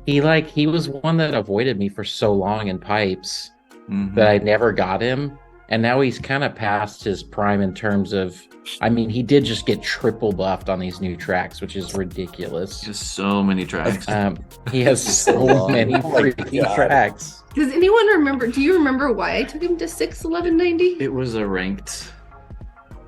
He was one that avoided me for so long in pipes that I never got him. And now he's kind of past his prime in terms of, I mean, he did just get triple buffed on these new tracks, which is ridiculous. Just so many tracks. He has so many freaking tracks. Does anyone remember? Do you remember why I took him to 6, 11, 90? It was a ranked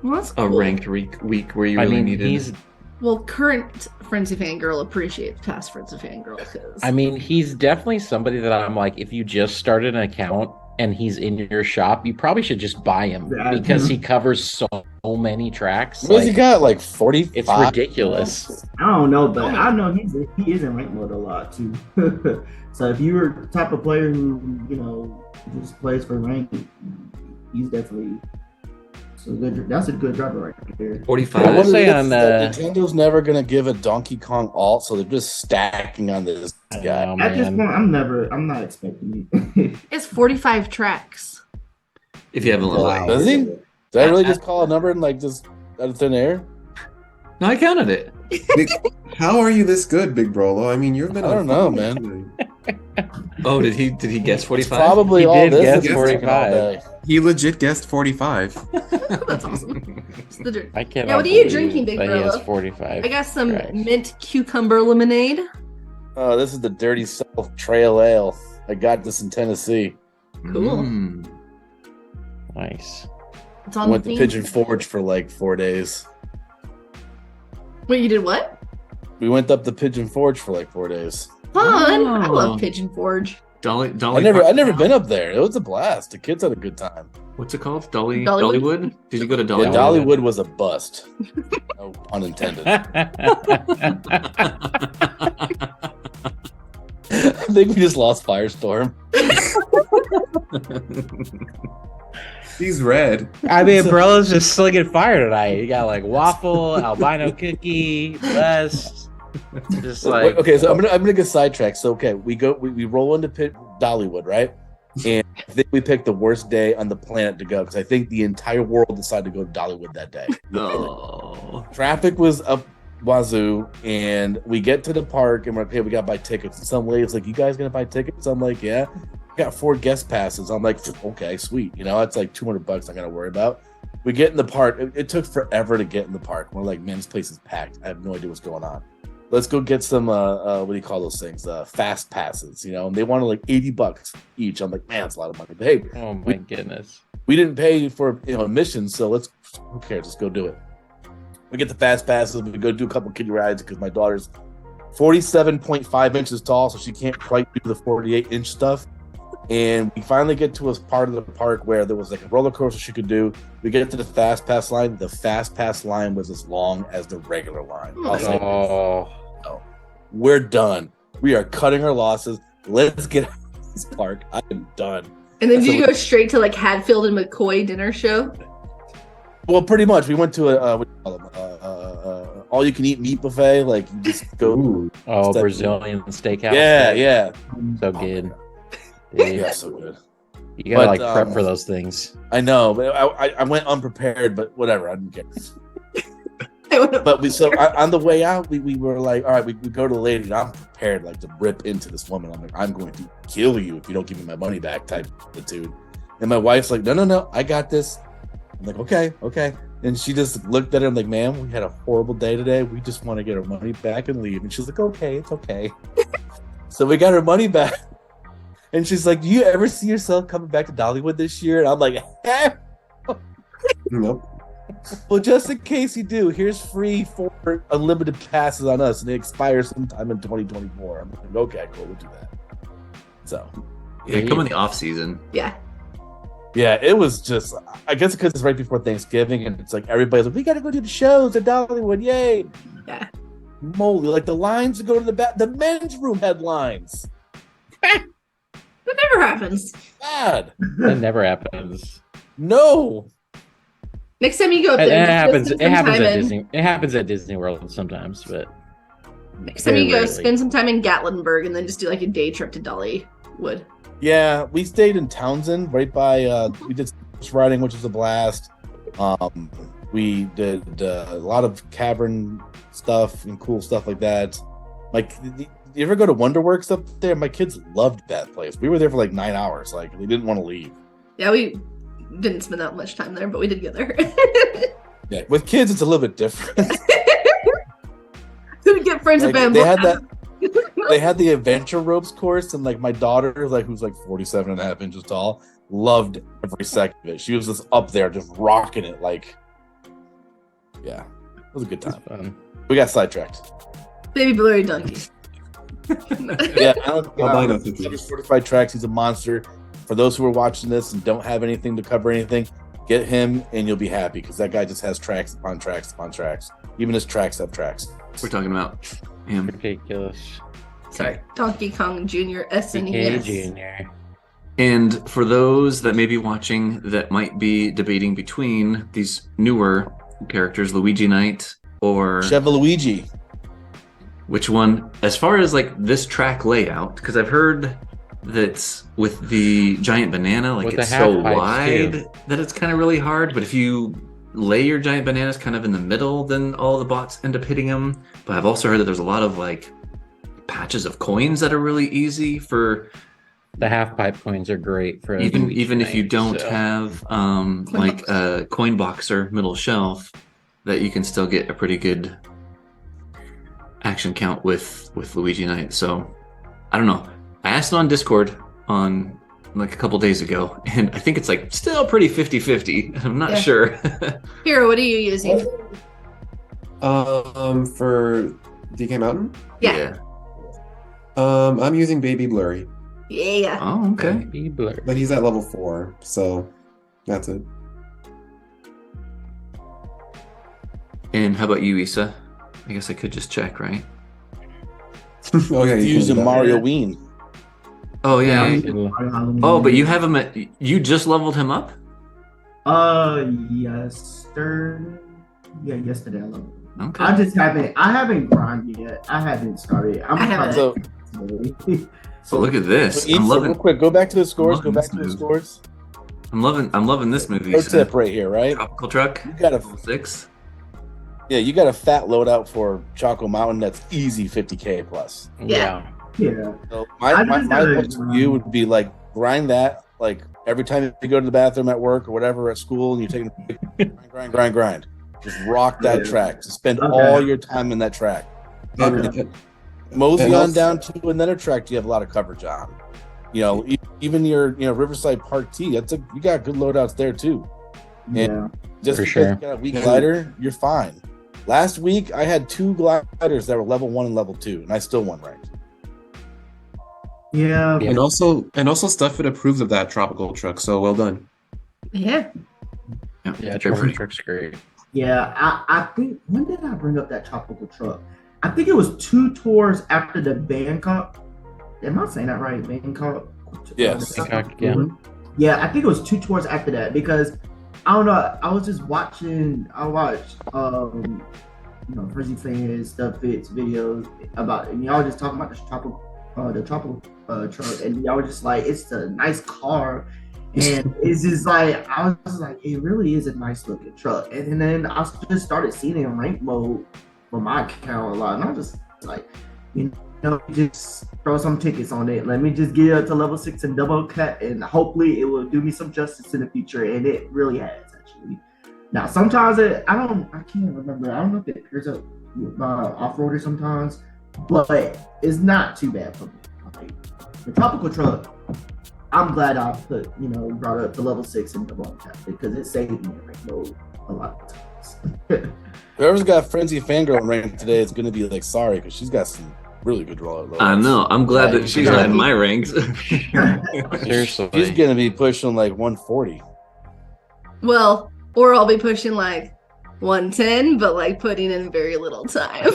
ranked week where you really needed. Well, current Frenzy Fangirl appreciates past Frenzy Fangirl. I mean, he's definitely somebody that I'm like, if you just started an account and he's in your shop, you probably should just buy him because he covers so many tracks. What has he got? Like 40? It's ridiculous. I don't know, but I know he is in rank mode a lot too. So if you're the type of player who just plays for rank, he's definitely that's a good driver right there. 45. I will say on Nintendo's never gonna give a Donkey Kong alt, so they're just stacking on this guy. Know, At this point, I'm not expecting it. It's 45 tracks. If you haven't leveled. Does he? Did I really just call a number and like just out of thin air? No, I counted it. How are you this good, Big Brolo? I mean, you've been. I don't know, man. Oh, did he guess 45? Probably He all did this. guess 45. He legit guessed 45. That's awesome. I can't. Yeah, what are you drinking, Big He has Brolo? 45. I got some tracks. mint cucumber lemonade. Oh, this is the Dirty South Trail Ale. I got this in Tennessee. Cool. Nice. It's on Went the to theme. Pigeon Forge for like 4 days. Wait, you did what? We went up to Pigeon Forge for like 4 days. Fun. I Oh. love Pigeon Forge. Dolly. I never been up there. It was a blast. The kids had a good time. What's it called? Dollywood? Dollywood? Did you go to Yeah, Dollywood? Dollywood was a bust. No pun intended. I think we just lost Firestorm. He's red. I mean, Brolo's just slinging fire tonight. You got like waffle, albino cookie, blessed. Just like Okay, so I'm gonna get sidetracked. So we roll into Dollywood, right? And I think we picked the worst day on the planet to go because I think the entire world decided to go to Dollywood that day. No. Traffic was up wazoo, and we get to the park and we're like, hey, we gotta buy tickets. And some lady's like, you guys gonna buy tickets? I'm like, yeah. I got 4 guest passes. I'm like, okay, sweet. That's like $200 I gotta worry about. We get in the park. It took forever to get in the park. We're like, man, this place is packed. I have no idea what's going on. Let's go get some what do you call those things? Fast passes, and they wanted like $80 each. I'm like, man, that's a lot of money. But hey, oh my goodness. We didn't pay for admission, so who cares? Let's go do it. We get the fast passes, we go do a couple kiddie rides because my daughter's 47.5 inches tall, so she can't quite do the 48-inch stuff. And we finally get to a part of the park where there was like a roller coaster she could do. We get to the fast pass line. The fast pass line was as long as the regular line. I was like, Oh, no, we're done. We are cutting our losses. Let's get out of this park. I am done. And then So did you go straight to like Hadfield and McCoy dinner show? Well, pretty much. We went to a what do you call them? All you can eat meat buffet. Like you just go. Ooh. oh, Step- Brazilian steakhouse. Yeah, yeah, So good. Dude, yeah. So good. you gotta But, like prep for those things. I know, but I went unprepared. But whatever, I didn't care. But on the way out, we were like, all right, we go to the lady, and I'm prepared like to rip into this woman. I'm like, I'm going to kill you if you don't give me my money back type attitude. And my wife's like, no, I got this. I'm like, okay. And she just looked at her and like, ma'am, we had a horrible day today. We just want to get our money back and leave. And she's like, okay, it's okay. So we got her money back. And she's like, do you ever see yourself coming back to Dollywood this year? And I'm like, Nope. well, just in case you do, here's free 4 unlimited passes on us, and they expire sometime in 2024. I'm like, okay, cool, we'll do that. So, Yeah, come in the off season. Yeah. yeah, it was just, I guess because it's right before Thanksgiving, and it's like everybody's like, we got to go do the shows at Dollywood, yay! Yeah. Moly, like the lines to go to the men's room had lines. That never happens. Bad. That never happens. No. Next time you go up It, there, it just happens. spend It some happens time at in- Disney. It happens at Disney World sometimes, but Next time very you go, rarely. spend some time in Gatlinburg and then just do like a day trip to Dollywood. Yeah, we stayed in Townsend, right by. We did horse riding, which was a blast. We did a lot of cavern stuff and cool stuff like that. Like, you ever go to Wonderworks up there? My kids loved that place. We were there for like 9 hours. Like, they didn't want to leave. Yeah, we didn't spend that much time there, but we did get there. Yeah, with kids, it's a little bit different. We get friends Like, at they had that. They had the adventure ropes course, and like my daughter, like who's like 47 and a half inches tall, loved every second of it. She was just up there, just rocking it. Like, yeah, it was a good it's time. fun. We got sidetracked. Baby blurry donkey. Yeah, Alan, I'll buy those with you. covers 45 tracks. He's a monster. For those who are watching this and don't have anything to cover anything, get him and you'll be happy because that guy just has tracks upon tracks upon tracks. Even his tracks have tracks. We're talking about him. Ridiculous. Sorry, Donkey Kong Jr. Okay, SNES. Junior. And for those that may be watching that might be debating between these newer characters, Luigi Knight or Luigi. which one, as far as like this track layout, because I've heard that with the giant banana, like With the it's so half pipes, wide too. that it's kind of really hard. But if you lay your giant bananas kind of in the middle, then all the bots end up hitting them. But I've also heard that there's a lot of like patches of coins that are really easy for The half pipe coins are great for even if you Knight, don't so. have like a coin box or middle shelf, that you can still get a pretty good action count with Luigi Knight. So I don't know. I asked on Discord on like a couple days ago, and I think it's like still pretty 50-50. I'm not Yeah. sure. Hero, what are you using? For DK Mountain, Yeah. I'm using Baby Blurry, Yeah. Oh, okay. Baby blur. but he's at level 4, so that's it. And how about you, Issa? I guess I could just check, right? Oh yeah, you can do Using that. Mario Ween. Oh yeah. Halloween. Oh, but you have him at. You just leveled him up. Yesterday. Yeah, yesterday I love it. Okay. I haven't grinded yet. I haven't started. I haven't. So, So look at this. Issa, I'm loving. real quick, go back to the scores. loving Go back this to the move. scores. I'm loving this movie. Pro tip right here, right? Tropical truck. You got a Level 6. you got a fat loadout for Choco Mountain that's easy 50k plus. Yeah. Yeah. So I my just gotta advice for you would be like grind that like every time you go to the bathroom at work or whatever at school and you're taking a grind. Just rock that Yeah. track. Just spend Okay. all your time in that track. Okay. Mosey And on also- down to another track you have a lot of coverage on. You know, even your Riverside Park T, you got good loadouts there too. Yeah. Just For because sure. you got a weak glider, you're fine. Last week I had 2 gliders that were level 1 and level 2, and I still won ranked. Yeah, Yeah. And also stuff that approves of that tropical truck. So well done. Yeah. Yeah, great Tropical work. Truck's great. yeah. I think when did I bring up that tropical truck? I think it was 2 tours after the Bangkok. Am I saying that right? Bangkok. Yes. Bangkok, yeah. Yeah, I think it was 2 tours after that because I don't know. I was just watching. I watched, Frizzy fans stuff fits videos about, and y'all just talking about the tropical truck, and y'all were just like, it's a nice car, and it's just like I was like, it really is a nice looking truck, and then I just started seeing it in rank mode for my account a lot, and I was just like, just throw some tickets on it. Let me just get up to level 6 and double cut, and hopefully it will do me some justice in the future. And it really has, actually. Now, sometimes I can't remember. I don't know if it pairs up with off roader sometimes, but it's not too bad for me. Like, the tropical truck, I'm glad I brought it up to level 6 and double cut because it saved me in rank mode a lot of times. Whoever's got Frenzy Fangirl rank today is going to be like sorry because she's got some really good roll. I know. I'm glad that she's not in my ranks. Seriously. She's going to be pushing like 140. Well, or I'll be pushing like 110, but like putting in very little time.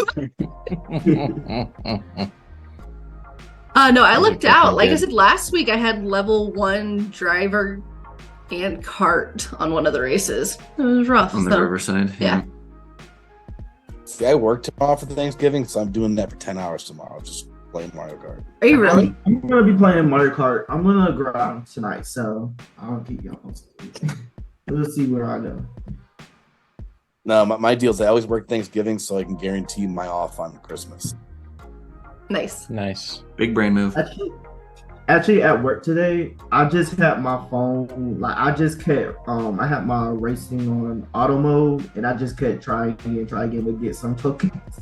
No, I looked out. Like I said last week, I had level 1 driver and cart on one of the races. It was rough. On the riverside. Yeah. See, I work tomorrow for Thanksgiving, so I'm doing that for 10 hours tomorrow, just playing Mario Kart. Are you really? I'm gonna be playing Mario Kart. I'm gonna grind tonight, so I'll keep y'all posted. We'll see where I go. No, my deal is I always work Thanksgiving, so I can guarantee my off on Christmas. Nice. Nice. Big brain move. Actually, at work today, I just had my phone. Like I just kept, I had my racing on auto mode, and I just kept trying again to get some tokens.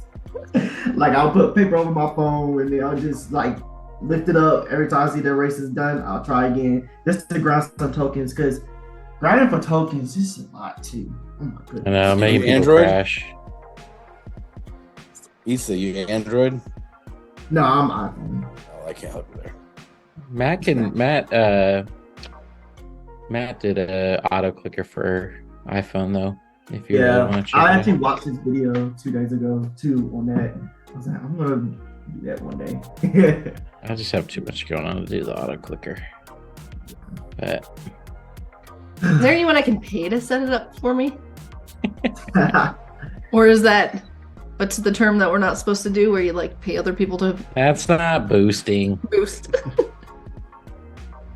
Like I'll put paper over my phone, and then I'll just like lift it up every time I see the race is done. I'll try again just to grind some tokens because grinding for tokens is a lot too. Oh my goodness. I know, making people Android? crash. Issa, you Android? No, I'm iPhone. Oh, I can't help you there. Matt did a auto clicker for iPhone though. If you really want to check I it. actually watched this video 2 days ago too on that. I was like, I'm gonna do that one day. I just have too much going on to do the auto clicker. But Is there anyone I can pay to set it up for me? Or is that what's the term that we're not supposed to do where you like pay other people to that's not boosting. boost?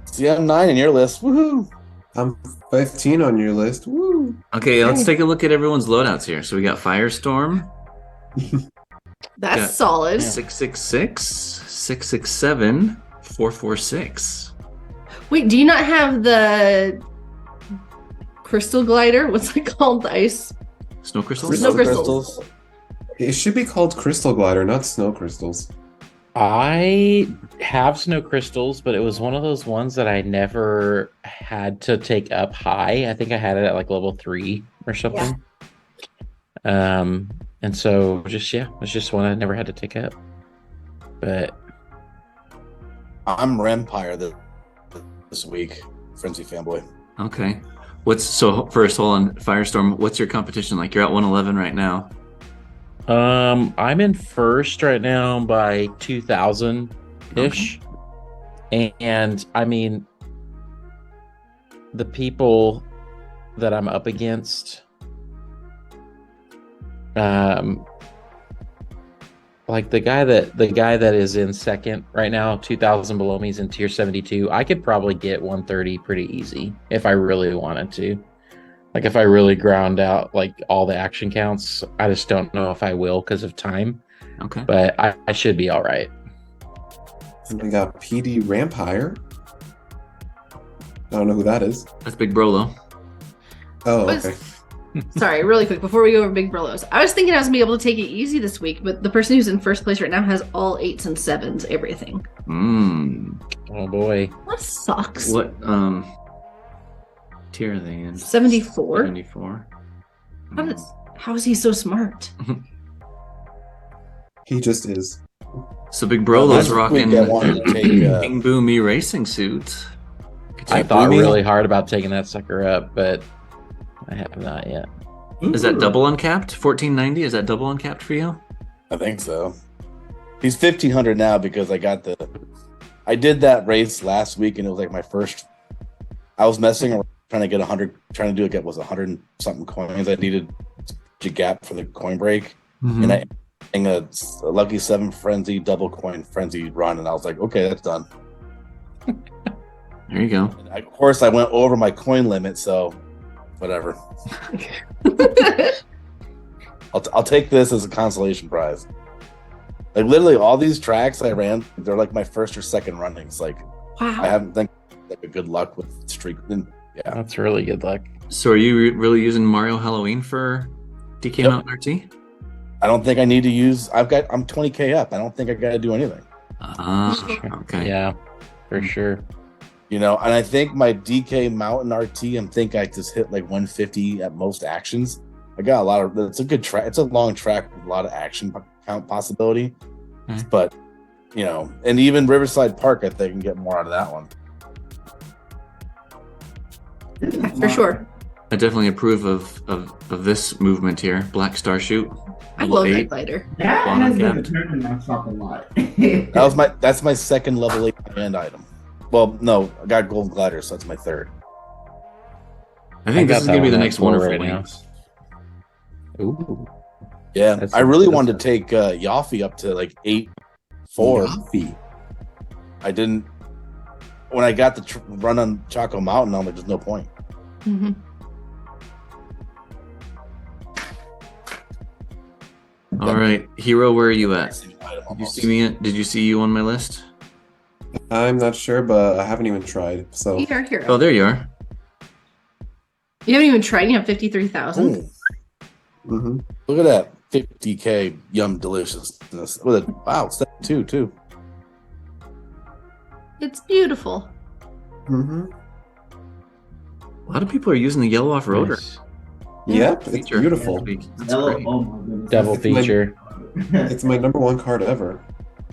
See, I'm 9 in your list. Woohoo! I'm 15 on your list. Woo! Okay, let's take a look at everyone's loadouts here. So we got Firestorm, That's Yeah. solid. 666, 667, 446. Wait, do you not have the crystal glider? What's it called? The ice? Snow crystals? Snow crystals. It should be called Crystal Glider, not Snow Crystals. I have snow crystals, but it was one of those ones that I never had to take up high. I think I had it at like level 3 or something. And so it's just one I never had to take up. But I'm Rampire this week, Frenzy Fanboy. Okay. First, hold on, Firestorm, what's your competition like? You're at 111 right now. I'm in first right now by 2,000 ish. And I mean, the people that I'm up against, like the guy that is in second right now, 2,000 below me, is in tier 72. I could probably get 130 pretty easy if I really wanted to. Like if I really ground out like all the action counts. I just don't know if I will because of time. Okay. But I should be all right. And we got PD Rampire. I don't know who that is. That's Big Brolo. Oh, Was- okay. Sorry, really quick before we go over Big Brolos. I was thinking I was gonna be able to take it easy this week, but the person who's in first place right now has all 8s and 7s, everything. Oh boy. That sucks. What tier are they in? 74? 74. How is he so smart? He just is. So Big Brolo's Last rocking week I wanted to take, King Boo Me racing suit. I take thought Boomy. really hard about taking that sucker up, but I have not yet. Is that double uncapped? 1490? Is that double uncapped for you? I think so. He's 1500 now because I did that race last week and it was like my first. I was messing around trying to get 100, trying to do it was 100 and something coins. I needed a gap for the coin break, and I in a lucky 7 frenzy double coin frenzy run, and I was like, okay, that's done. There you go. And of course, I went over my coin limit, so whatever. I'll take this as a consolation prize. Like literally, all these tracks I ran, they're like my first or second runnings. Like Wow. I haven't like a good luck with streak. And, yeah, That's really good luck. So are you really using Mario Halloween for DK Yep. Mountain RT? I don't think I need to use. I'm 20k up. I don't think I got to do anything. Okay. Yeah, for sure. You know, and I think my DK Mountain RT, I just hit like 150 at most actions. I got a lot of. It's a good track. It's a long track with a lot of action count possibility. Okay. But you know, and even Riverside Park, I think I can get more out of that one. For sure. I definitely approve of this movement here. Black Star Shoot. I level love 8. that glider. That Long has been uncapped. turning my shop a lot. That's my second level 8 end item. Well, no, I got gold glider, so that's my third. I think this got is that gonna be the one next at 4 wonderful right now. wings. Ooh. Yeah, That's- I really that's- wanted to take Yaffe up to like 8-4. I didn't. When I got the run on Chaco Mountain, I'm like, there's no point. Mhm. All right, Hero, where are you at? Same item Did you almost. see me? Did you see you on my list? I'm not sure, but I haven't even tried. So Here. Oh, there you are. You haven't even tried. You have 53,000. Ooh, look at that 50k yum deliciousness. Wow, 72 too. It's beautiful. Mm-hmm. A lot of people are using the yellow off-roader Nice. yep, it's feature beautiful. this week. That's Oh, great. oh my goodness. Double It's my- feature. It's my number 1 card ever.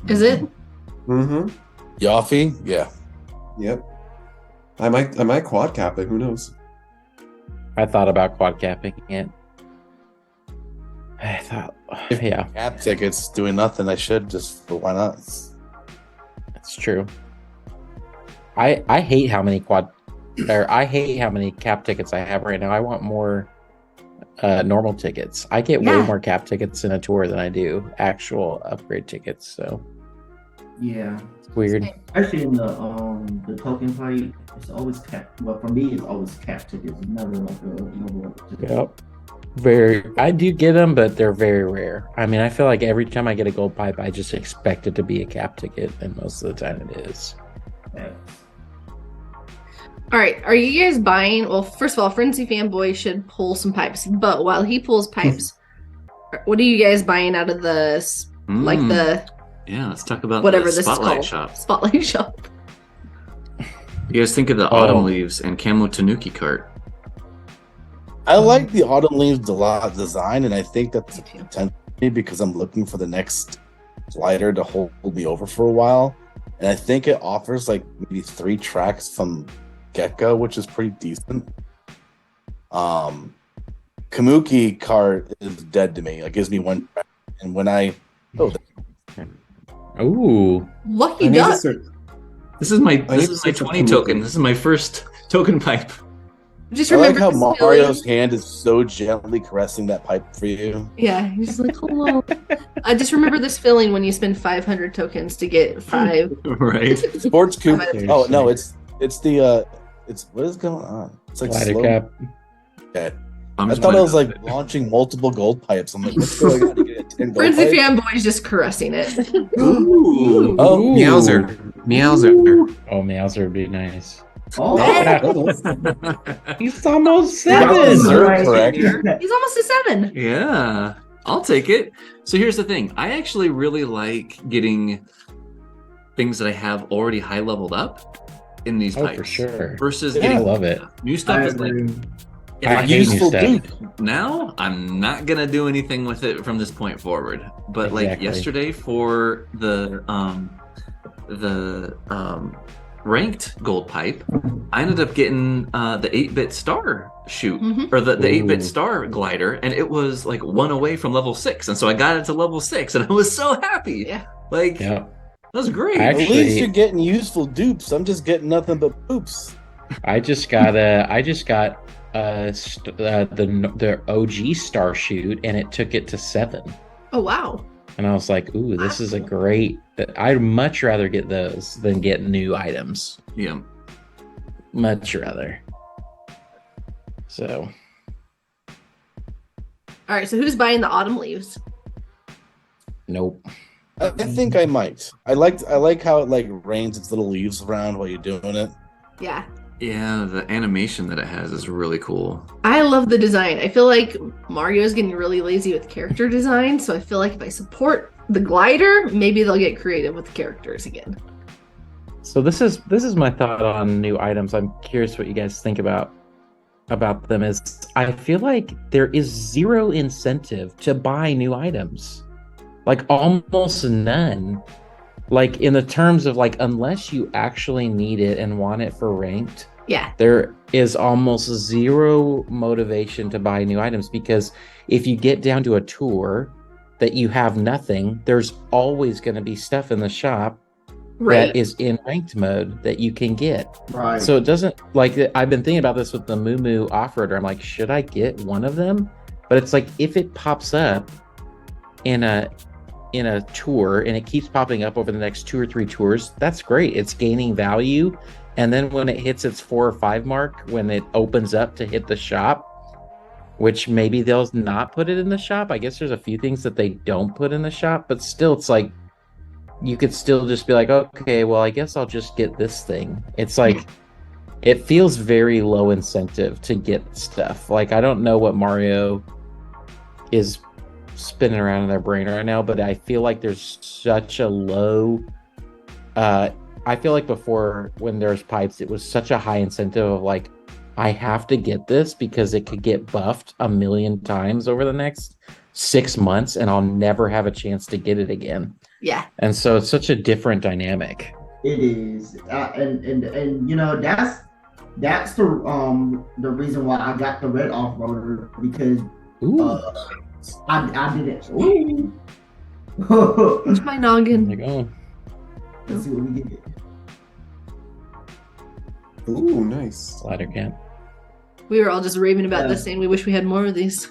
Is it? Mm-hmm. Yaffe, yeah. Yep. I might quad cap it. Who knows? I thought about quad capping it. I thought, yeah, Cap tickets doing nothing. I should just, but why not? that's true. I hate how many I hate how many cap tickets I have right now. I want more normal tickets. I get way Yeah. more cap tickets in a tour than I do actual upgrade tickets. So Yeah. it's weird. Actually, in the token fight, it's always cap. Well, for me, it's always cap tickets. It's never like a normal ticket. Yep. I do get them, but they're very rare. I mean, I feel like every time I get a gold pipe, I just expect it to be a cap ticket, and most of the time it is. All right. Are you guys buying? Well, first of all, Frenzy Fanboy should pull some pipes. But while he pulls pipes, what are you guys buying out of like Mm. the Yeah, let's talk about whatever the this is Spotlight called? Shop. Spotlight Shop. You guys think of the Autumn Leaves and Camo Tanuki cart? I like the Autumn Leaves design, and I think that's potentially because I'm looking for the next glider to hold me over for a while. And I think it offers like maybe 3 tracks from get-go, which is pretty decent. Kamuki Kart is dead to me. It gives me 1 track. And when Ooh, Lucky I need to duck. start- This is my need to search up 20 Tanuki. token. This is my first token pipe. Just I like remember how this Mario's feeling. hand is so gently caressing that pipe for you. Yeah, he's just like, hello. I just remember this feeling when you spend 500 tokens to get 5. Right. Sports Coop. Seriously. Oh no, it's the it's what is going on? It's like glider slow. cap. Yeah. I'm I just thought it buying was like launching multiple gold pipes. I'm like, what's going on to get a 10 gold Frenzy pipe? Fanboy is just caressing it. Ooh. Oh, Ooh. Meowser. Meowser. Oh, Meowser would be nice. Oh, He's almost You got the 7. Zerg correct. He's almost a 7. Yeah, I'll take it. So here's the thing. I actually really like getting things that I have already high leveled up in these Oh, pipes. for sure. Versus Yeah, I getting love it. new stuff is like I hate new useful stuff. dupe. Now I'm not gonna do anything with it from this point forward. But like Exactly. yesterday for the ranked gold pipe, I ended up getting the 8-bit star chute or the 8-bit Ooh. star glider, and it was like 1 away from level 6, and so I got it to level 6, and I was so happy. Yeah. Like Yeah. that was great. At Actually- least you're getting useful dupes. I'm just getting nothing but poops. I just got the OG star shoot, and it took it to 7. Oh wow. And I was like, ooh, this is a great. I'd much rather get those than get new items. Yeah. Much rather. So All right, so who's buying the autumn leaves? nope. I think I might. I like how it like rains its little leaves around while you're doing it. Yeah. Yeah, the animation that it has is really cool. I love the design. I feel like Mario's getting really lazy with character design, so I feel like if I support the glider, maybe they'll get creative with the characters again. So this is my thought on new items. I'm curious what you guys think about them. Is I feel like there is zero incentive to buy new items, like almost none. Like in the terms of like unless you actually need it and want it for ranked, Yeah. there is almost zero motivation to buy new items, because if you get down to a tour that you have nothing, there's always going to be stuff in the shop Right. that is in ranked mode that you can get. Right. So it doesn't like I've been thinking about this with the Moo Moo off-roader. I'm like, should I get one of them? But it's like if it pops up in a tour and it keeps popping up over the next 2 or 3 tours, that's great. It's gaining value. And then when it hits its 4 or 5 mark, when it opens up to hit the shop, which maybe they'll not put it in the shop. I guess there's a few things that they don't put in the shop, but still it's like you could still just be like, okay, well, I guess I'll just get this thing. It's like it feels very low incentive to get stuff. Like I don't know what Mario is spinning around in their brain right now, but I feel like there's such a low I feel like before when there's pipes, it was such a high incentive of like, I have to get this because it could get buffed 1,000,000 times over the next 6 months and I'll never have a chance to get it again. Yeah. And so it's such a different dynamic. It is, and you know that's the reason why I got the red off-roader, because Ooh, I didn't. Ooh. It's my noggin. there you go. Let's see what we get. Ooh, nice. Slider camp. We were all just raving about Yeah. this, saying we wish we had more of these.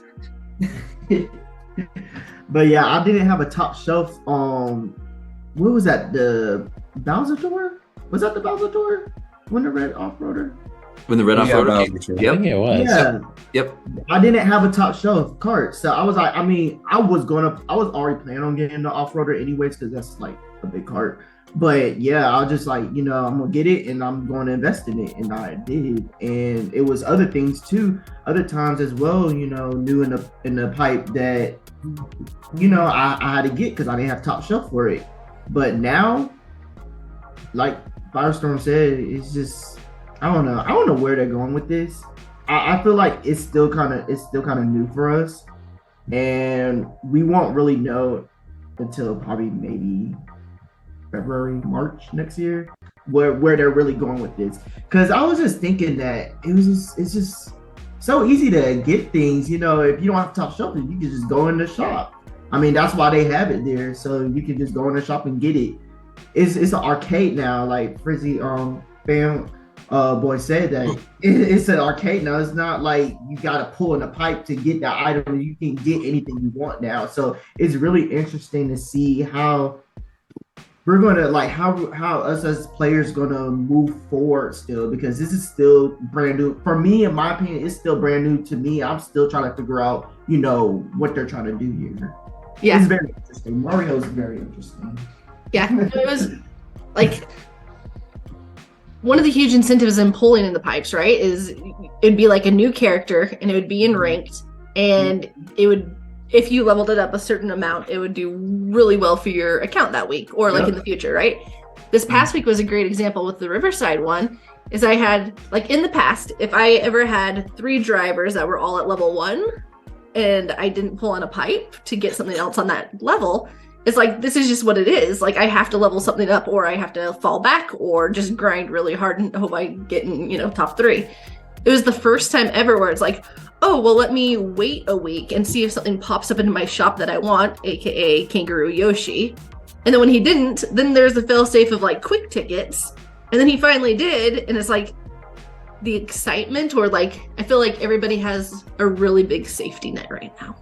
But yeah, I didn't have a top shelf. What was that? The Bowser tour? Was that the Bowser tour? When the red off-roader? When the red Yeah, off-roader Bowser came. Tour. I Yep. think it was. Yeah. Yep. I didn't have a top shelf cart, so I was like, I mean, I was already planning on getting the off-roader anyways, because that's like a big cart. But yeah, I was just like, you know, I'm gonna get it and I'm going to invest in it, and I did. And it was other things too, other times as well, you know, new in the pipe that, you know, I had to get because I didn't have top shelf for it. But now, like Firestorm said, it's just I don't know where they're going with this. I feel like it's still kind of new for us, and we won't really know until probably maybe February, March next year, where they're really going with this. Because I was just thinking that it's just so easy to get things. You know, if you don't have top shelf, you can just go in the shop. I mean, that's why they have it there, so you can just go in the shop and get it. It's an arcade now, like Frizzy fan boy said that it's an arcade now. It's not like you gotta pull in a pipe to get that item. You can get anything you want now. So it's really interesting to see how we're gonna how us as players gonna move forward still, because this is still brand new for me. In my opinion, it's still brand new to me. I'm still trying to figure out, you know, what they're trying to do here. Yeah. It's very interesting. Mario's very interesting. Yeah. It was like one of the huge incentives in pulling in the pipes, right? Is it'd be like a new character and it would be in ranked, and it would, if you leveled it up a certain amount, it would do really well for your account that week or like in the future, right? This past week was a great example with the Riverside one. is I had, like, in the past, if I ever had 3 drivers that were all at level 1 and I didn't pull on a pipe to get something else on that level, it's like, this is just what it is. Like, I have to level something up, or I have to fall back, or just grind really hard and hope I get in, top 3. It was the first time ever where it's like, oh, well, let me wait a week and see if something pops up into my shop that I want, aka Kangaroo Yoshi. And then when he didn't, then there's the failsafe of, like, quick tickets. And then he finally did, and it's like the excitement, or, like, I feel like everybody has a really big safety net right now.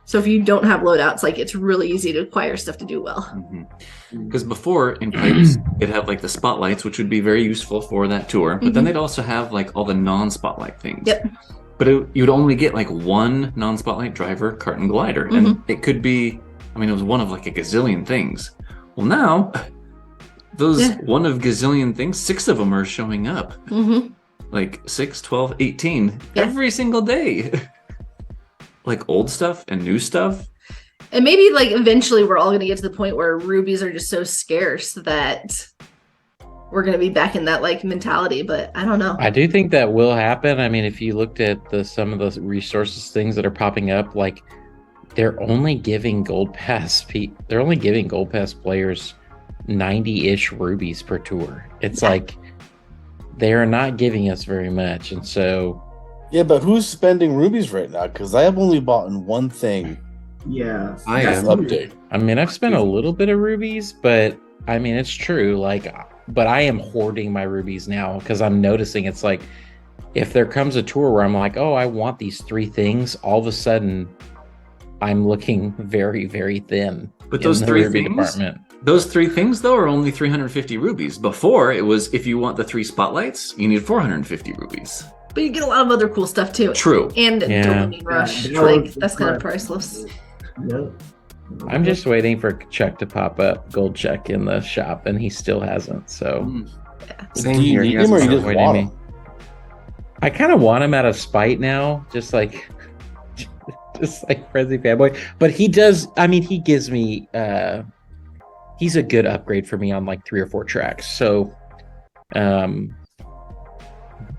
So if you don't have loadouts, like, it's really easy to acquire stuff to do well. Because before in pipes, it'd have like the spotlights, which would be very useful for that tour. But then they'd also have like all the non-spotlight things. Yep. But you'd only get like one non-spotlight driver, kart, and glider, and it could be. I mean, it was one of like a gazillion things. Well, now those one of gazillion things, 6 of them are showing up. Like 6, 12, 18 every single day. Like old stuff and new stuff. And maybe, like, eventually we're all going to get to the point where rubies are just so scarce that we're going to be back in that, like, mentality, but I don't know. I do think that will happen. I mean, if you looked at some of the resources things that are popping up, like, they're only giving gold pass players 90-ish rubies per tour. It's like they are not giving us very much, and so yeah, but who's spending rubies right now? Because I have only bought in one thing. Yeah, I am. Update. I mean, I've spent a little bit of rubies, but I mean, it's true. Like, but I am hoarding my rubies now because I'm noticing it's like if there comes a tour where I'm like, oh, I want these 3 things, all of a sudden I'm looking very, very thin. But those 3 things, those 3 things though are only 350 rubies. Before it was, if you want the 3 spotlights, you need 450 rubies. But you get a lot of other cool stuff too. True. And Dopamine Rush. Like, that's kind of priceless. Yep. I'm just waiting for Chuck to pop up, Gold Chuck, in the shop, and he still hasn't. So Same Do you here. need He him or hasn't you just started. want him? I kind of want him out of spite now, just like Frenzy Fanboy. But he does. I mean, he gives me. He's a good upgrade for me on like 3 or 4 tracks. So,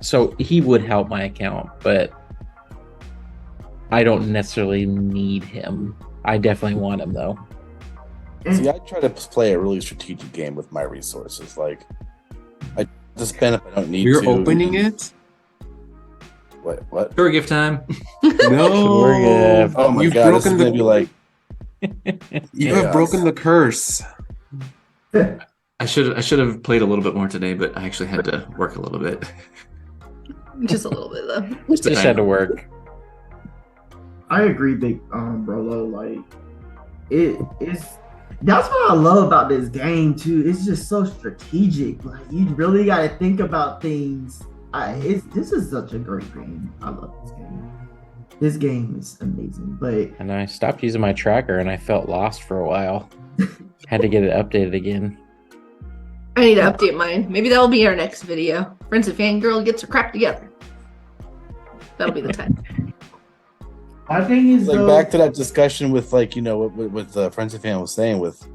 so he would help my account, but I don't necessarily need him. I definitely want him though. See, I try to play a really strategic game with my resources. Like, I just spend if I don't need You're to. opening it? What? Sure, gift time. No. We're good. Oh my You've god, this is broken gonna be like. You have chaos. broken the curse. I should have played a little bit more today, but I actually had to work a little bit. Just a little bit, though. Just had to work. I agree, Big Brolo. Like, it is. That's what I love about this game too. It's just so strategic. Like, you really got to think about things. This is such a great game. I love this game. This game is amazing. But And I stopped using my tracker, and I felt lost for a while. Had to get it updated again. I need to update mine. Maybe that'll be our next video. Friends and Fangirl gets her crap together. That'll be the time. my thing is Like though, back to that discussion with like what Friends and Fan was saying with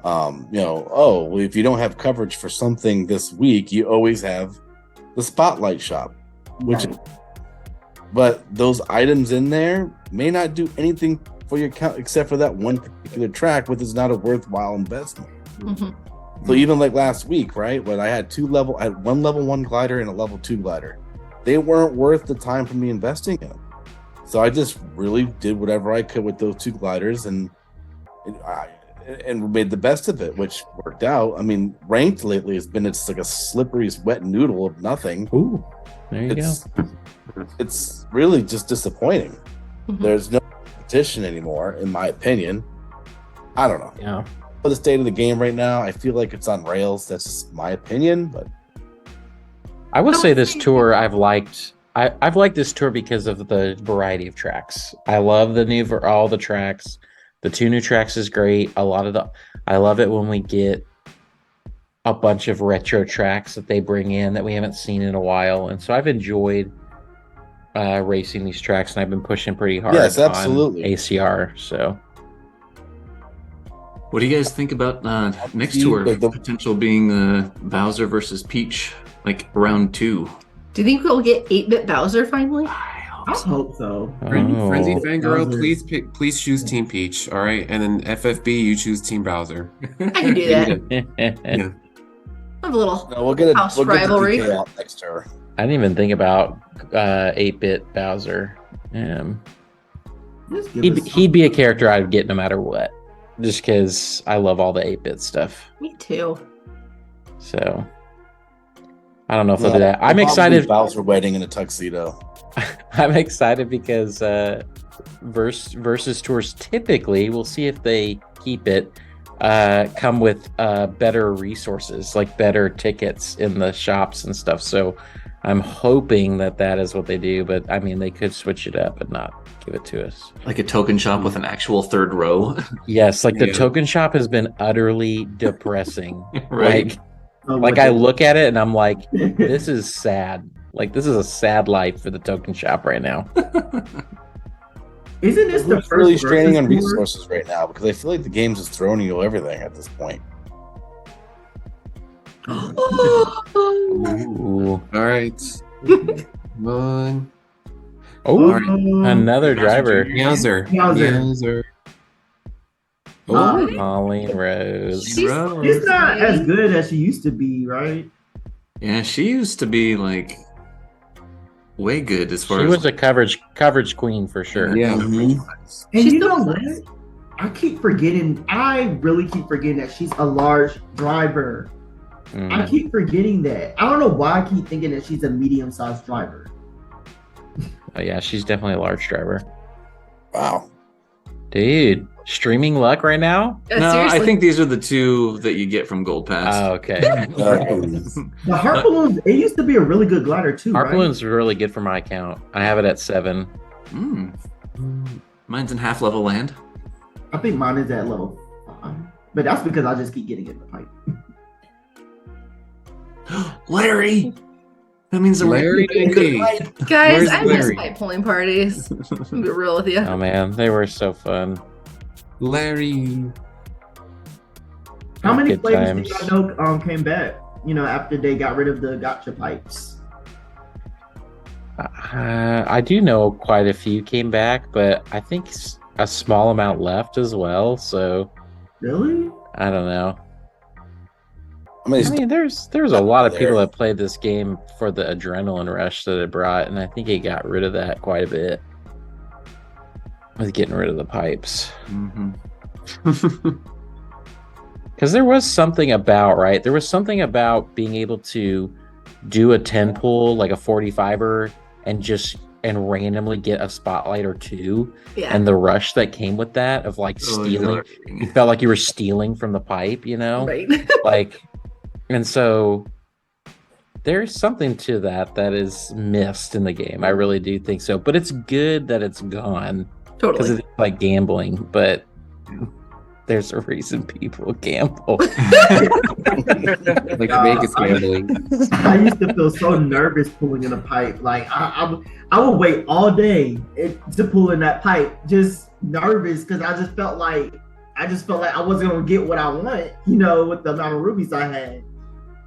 if you don't have coverage for something this week, you always have the spotlight shop, which Right. but those items in there may not do anything for your account except for that one particular track, which is not a worthwhile investment. Mhm. So even like last week, right, when I had one level 1 glider and a level 2 glider, they weren't worth the time for me investing in them. So I just really did whatever I could with those 2 gliders and made the best of it, which worked out. I mean, ranked lately has been like a slippery, wet noodle of nothing. Ooh, there you go. It's really just disappointing. Mhm. There's no competition anymore, in my opinion. I don't know. Yeah. For the state of the game right now, I feel like it's on rails. That's just my opinion, but I will say this tour I've liked. I've liked this tour because of the variety of tracks. I love all the tracks. The 2 new tracks is great. I love it when we get a bunch of retro tracks that they bring in that we haven't seen in a while. And so I've enjoyed racing these tracks, and I've been pushing pretty hard Yes, on absolutely. ACR. So What do you guys think about next You- tour the- potential being Bowser versus Peach like round 2. Do you think we'll get 8-bit Bowser finally? I hope so. Frenzy Oh. Fangirl, Bowser. please choose Team Peach, all right? And then FFB, you choose Team Bowser. I can do that. Yeah. Have a little No, we'll get house we'll get the rivalry. DK out next turn. I didn't even think about 8-bit Bowser. Just give us He'd be a character I'd get no matter what, just because I love all the 8-bit stuff. Me too. So I don't know if they'll do that. I'm excited. Bowser wedding in a tuxedo. I'm excited because versus tours typically, we'll see if they keep it, come with better resources, like better tickets in the shops and stuff. So I'm hoping that is what they do, but I mean, they could switch it up and not give it to us. Like a token shop with an actual third row. Yes, like the Yeah. token shop has been utterly depressing. Right. Like I look at it and I'm like, this is sad. Like this is a sad life for the token shop right now. Isn't this the Who's first really straining on versus tour? resources right now? Because I feel like the game's just throwing you everything at this point. Ooh. All right. Come on. Oh, Alright. another driver. Meowser. Meowser. Meowser. Oh. Colleen Rose. She's not as good as she used to be, right? Yeah, she used to be like way good as far She as was a coverage queen for sure. Yeah. And She's you know still what? nice. I really keep forgetting that she's a large driver. Mm. I keep forgetting that. I don't know why I keep thinking that she's a medium-sized driver. Oh, yeah, she's definitely a large driver. Wow. Dude, streaming luck right now? Yeah, No, seriously. I think these are the 2 that you get from Gold Pass. Oh, okay. The Heart Balloons, it used to be a really good glider too, Heart right? Balloon's really good for my account. I have it at 7. Mm. Mine's in half level land. I think mine is at level 5. But that's because I just keep getting in the pipe. Larry! That means Larry Dinky. Guys, Where's I miss Larry? pipe pulling parties. I'm be real with you. Oh, man, they were so fun. Larry. How many Good players times. do y'all know came back, after they got rid of the gotcha pipes? I do know quite a few came back, but I think a small amount left as well. So Really? I don't know. I mean, I mean, there's a lot of there. people that played this game for the adrenaline rush that it brought, and I think it got rid of that quite a bit with getting rid of the pipes. Mm-hmm. Because there was something about, right? There was something about being able to do a 10 pull, like a 45er, and randomly get a spotlight or 2, Yeah. and the rush that came with that of like stealing. You felt like you were stealing from the pipe, Right. like, and so there's something to that is missed in the game. I really do think so, but it's good that it's gone because Totally. it's like gambling, but there's a reason people gamble. Like Vegas gambling. I used to feel so nervous pulling in a pipe. Like I would wait all day to pull in that pipe, just nervous because I just felt like I wasn't gonna get what I want, with the amount of rubies I had.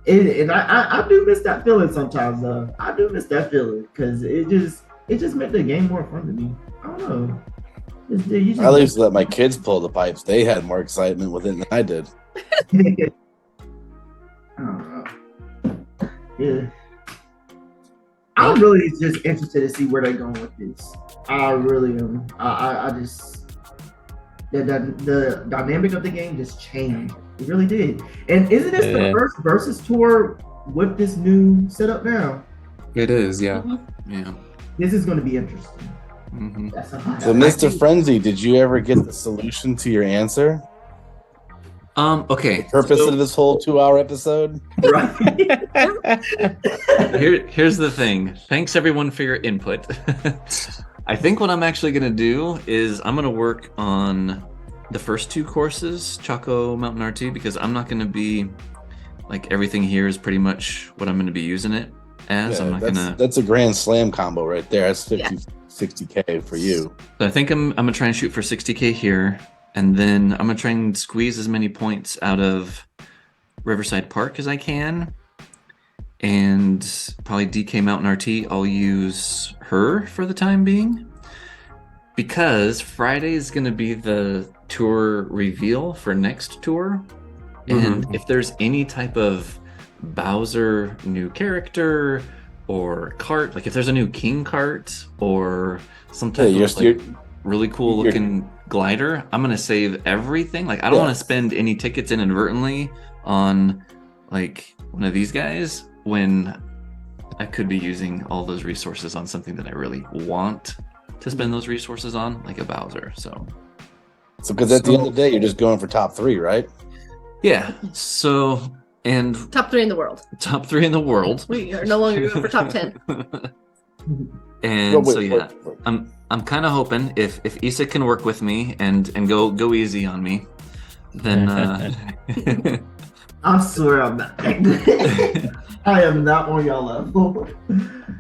And I do miss that feeling sometimes, though. I do miss that feeling because it just made the game more fun to me. I don't know. I used to let my kids pull the pipes. They had more excitement with it than I did. I don't know. Yeah. I'm really just interested to see where they're going with this. I really am. I just the dynamic of the game just changed. It really did. And isn't this the Yeah. first versus tour with this new setup now? It is, yeah. Yeah. This is going to be interesting. Mm-hmm. That's a So, Mr. Frenzy, did you ever get the solution to your answer? Okay. Purpose so of this whole 2-hour episode? right. here's the thing. Thanks everyone for your input. I think what I'm actually gonna do is I'm gonna work on the first 2 courses, Choco Mountain R2, because I'm not gonna be like everything here is pretty much what I'm gonna be using it as. Yeah, I'm not gonna. that's a grand slam combo right there. That's 50, Yeah. 60K for you. So I think I'm gonna try and shoot for 60K here, and then I'm gonna try and squeeze as many points out of Riverside Park as I can. and probably DK Mountain RT. I'll use her for the time being because Friday is going to be the tour reveal for next tour. And if there's any type of Bowser new character or Kart, like if there's a new King Kart or some type of like really cool looking glider, I'm gonna save everything. Like I don't want to spend any tickets inadvertently on like one of these guys when I could be using all those resources on something that I really want to spend those resources on, like a Bowser. So because at the end of the day, you're just going for top 3, right? Yeah. So and top 3 in the world. Top 3 in the world. We are no longer going for top 10. And wait. I'm kind of hoping if Issa can work with me and go easy on me, then I swear I'm not that good. I am not on your level.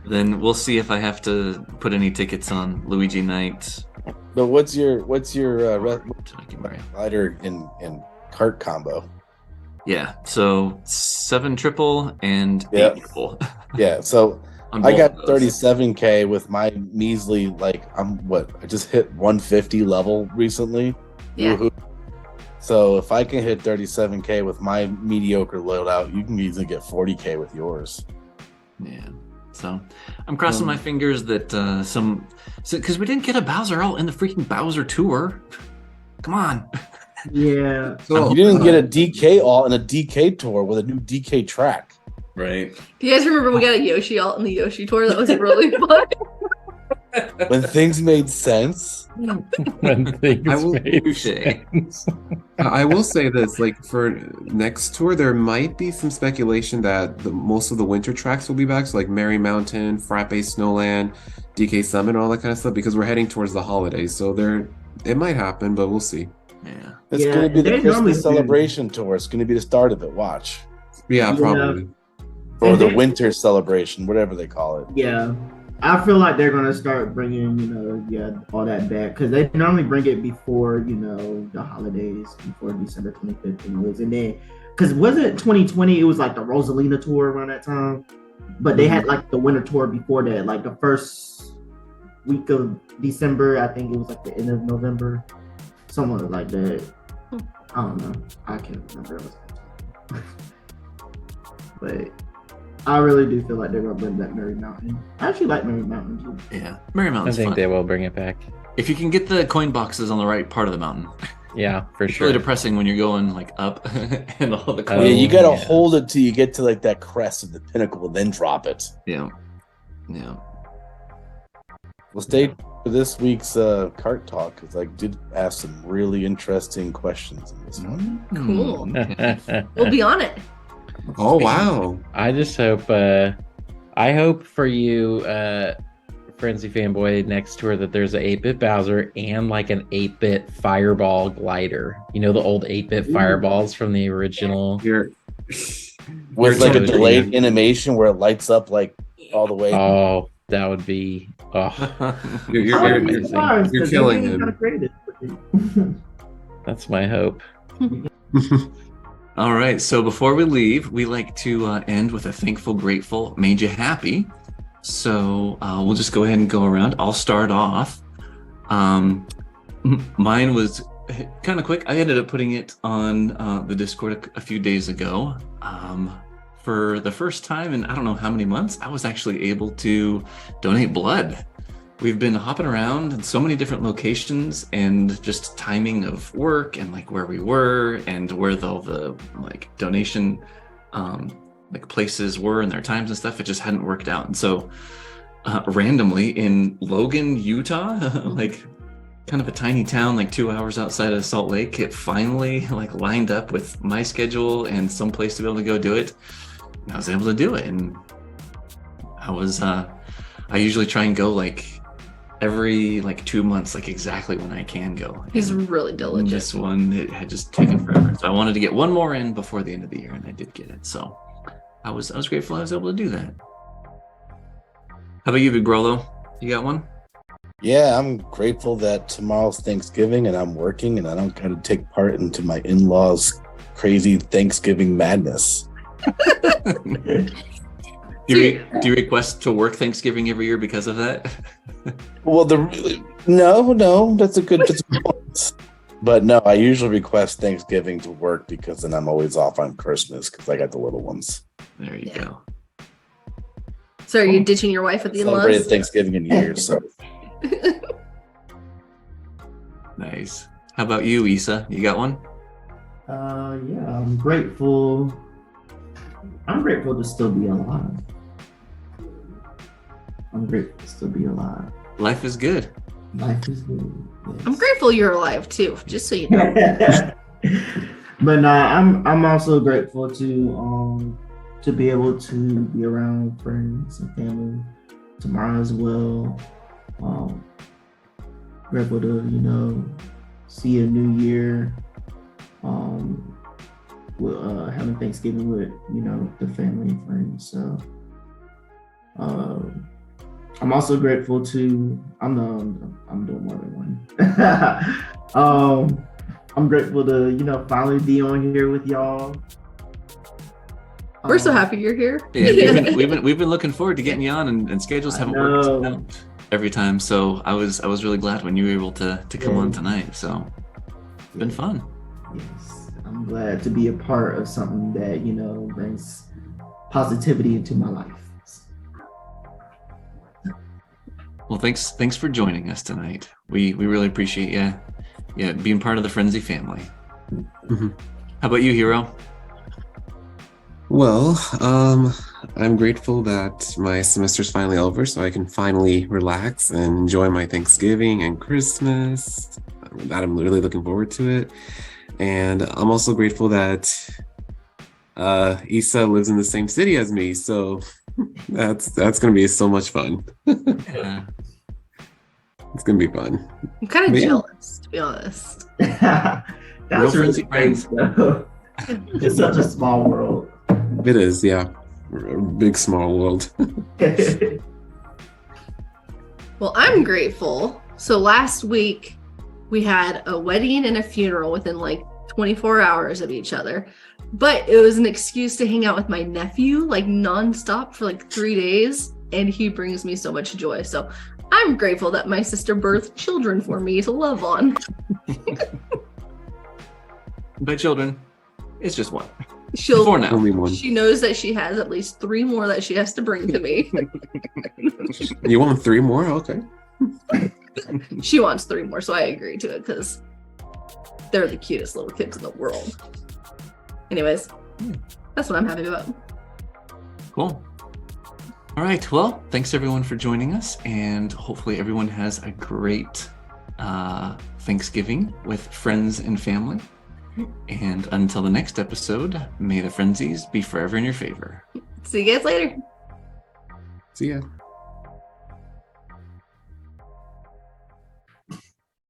Then we'll see if I have to put any tickets on Luigi Night. But what's your glider in Kart combo? Yeah, so 7 triple and 8 triple. Yeah, so I got 37k with my measly, like I just hit 150 level recently. Yeah. Woo-hoo. So if I can hit 37k with my mediocre loadout, you can easily get 40k with yours. Yeah. So I'm crossing my fingers that because we didn't get a Bowser out in the freaking Bowser tour. Come on. Yeah. So you didn't get a DK alt and a DK tour with a new DK track. Right. Do you guys remember we got a Yoshi alt in the Yoshi tour? That was really fun. When things made sense. When things made sense. I will say this, like for next tour, there might be some speculation that most of the winter tracks will be back. So like Merry Mountain, Frappe Snowland, DK Summit, all that kind of stuff, because we're heading towards the holidays. So it might happen, but we'll see. Yeah. It's going to be the Christmas celebration tour. It's going to be the start of it. Watch. Yeah, probably. Or the winter celebration, whatever they call it. Yeah. I feel like they're going to start bringing, all that back. Because they normally bring it before, the holidays, before December 25th anyways. And then, because wasn't 2020, it was like the Rosalina tour around that time. But they had like the winter tour before that, like the first week of December. I think it was like the end of November. Somewhere like that. I don't know. I can't remember. But I really do feel like they're going to bring back Merry Mountain. I actually like Merry Mountain too. Yeah. Merry Mountain's I think fun. they will bring it back. If you can get the coin boxes on the right part of the mountain. Yeah, for it's sure. really depressing when you're going like up and all the coins. Yeah, you got to hold it till you get to like that crest of the pinnacle and then drop it. Yeah. Yeah. Well, stay for this week's Kart Talk because I did ask some really interesting questions in this one. Cool. Okay. We'll be on it. Oh, wow. I just hope, I hope for you, Frenzy Fanboy, next tour that there's an 8-bit Bowser and like an 8-bit Fireball glider. You know, the old 8-bit Fireballs from the original. With like a delayed animation where it lights up like all the way. Oh, that would be, you're killing him. That's my hope. All right, so before we leave, we like to end with a thankful, grateful, made you happy. So we'll just go ahead and go around. I'll start off. Mine was kind of quick. I ended up putting it on the Discord a few days ago. For the first time in I don't know how many months, I was actually able to donate blood. We've been hopping around in so many different locations and just timing of work and like where we were and where all the like donation like places were and their times and stuff. It just hadn't worked out. And so randomly in Logan, Utah, like kind of a tiny town, like 2 hours outside of Salt Lake, it finally like lined up with my schedule and some place to be able to go do it. And I was able to do it. And I usually try and go like every like 2 months, like exactly when I can go. He's really diligent. This one, it had just taken forever. So I wanted to get one more in before the end of the year, and I did get it. So I was grateful I was able to do that. How about you, Big Brolo? You got one? Yeah, I'm grateful that tomorrow's Thanksgiving and I'm working and I don't got to take part into my in-laws' crazy Thanksgiving madness. Do you request to work Thanksgiving every year because of that? Well, no, that's a good point. But no, I usually request Thanksgiving to work because then I'm always off on Christmas because I got the little ones. There you go. So are you ditching your wife at the Celebrated in-laws? Thanksgiving in years, so Nice. How about you, Issa? You got one? Yeah, I'm grateful. I'm grateful to still be alive. I'm grateful to still be alive. Life is good. Life is good. Yes. I'm grateful you're alive too, just so you know. But nah, I'm also grateful to be able to be around friends and family tomorrow as well. Grateful to see a new year. Having Thanksgiving with the family and friends. So I'm also grateful to I'm doing more than one. I'm grateful to finally be on here with y'all. We're so happy you're here. Yeah, we've been looking forward to getting you on, and schedules haven't worked out every time. So I was really glad when you were able to come on tonight. So it's been fun. Yes, I'm glad to be a part of something that brings positivity into my life. Well, thanks for joining us tonight. We really appreciate you being part of the Frenzy family. Mm-hmm. How about you, Hero? Well, I'm grateful that my semester's finally over, so I can finally relax and enjoy my Thanksgiving and Christmas. That I'm really looking forward to it. And I'm also grateful that Issa lives in the same city as me, so that's gonna be so much fun. Yeah. It's gonna be fun. I'm kind of Yeah. jealous, to be honest. That's Real really Frenzy great, friends. though. It's such a small world. It is, yeah. A big small world. Well, I'm grateful. So last week we had a wedding and a funeral within like 24 hours of each other. But it was an excuse to hang out with my nephew like nonstop for like 3 days. And he brings me so much joy. So I'm grateful that my sister birthed children for me to love on. By children, it's just one. She'll For now. Only one. She knows that she has at least 3 more that she has to bring to me. You want 3 more? Okay. She wants 3 more, so I agree to it because they're the cutest little kids in the world. Anyways, that's what I'm happy about. Cool. All right. Well, thanks everyone for joining us, and hopefully everyone has a great Thanksgiving with friends and family. And until the next episode, may the frenzies be forever in your favor. See you guys later. See ya.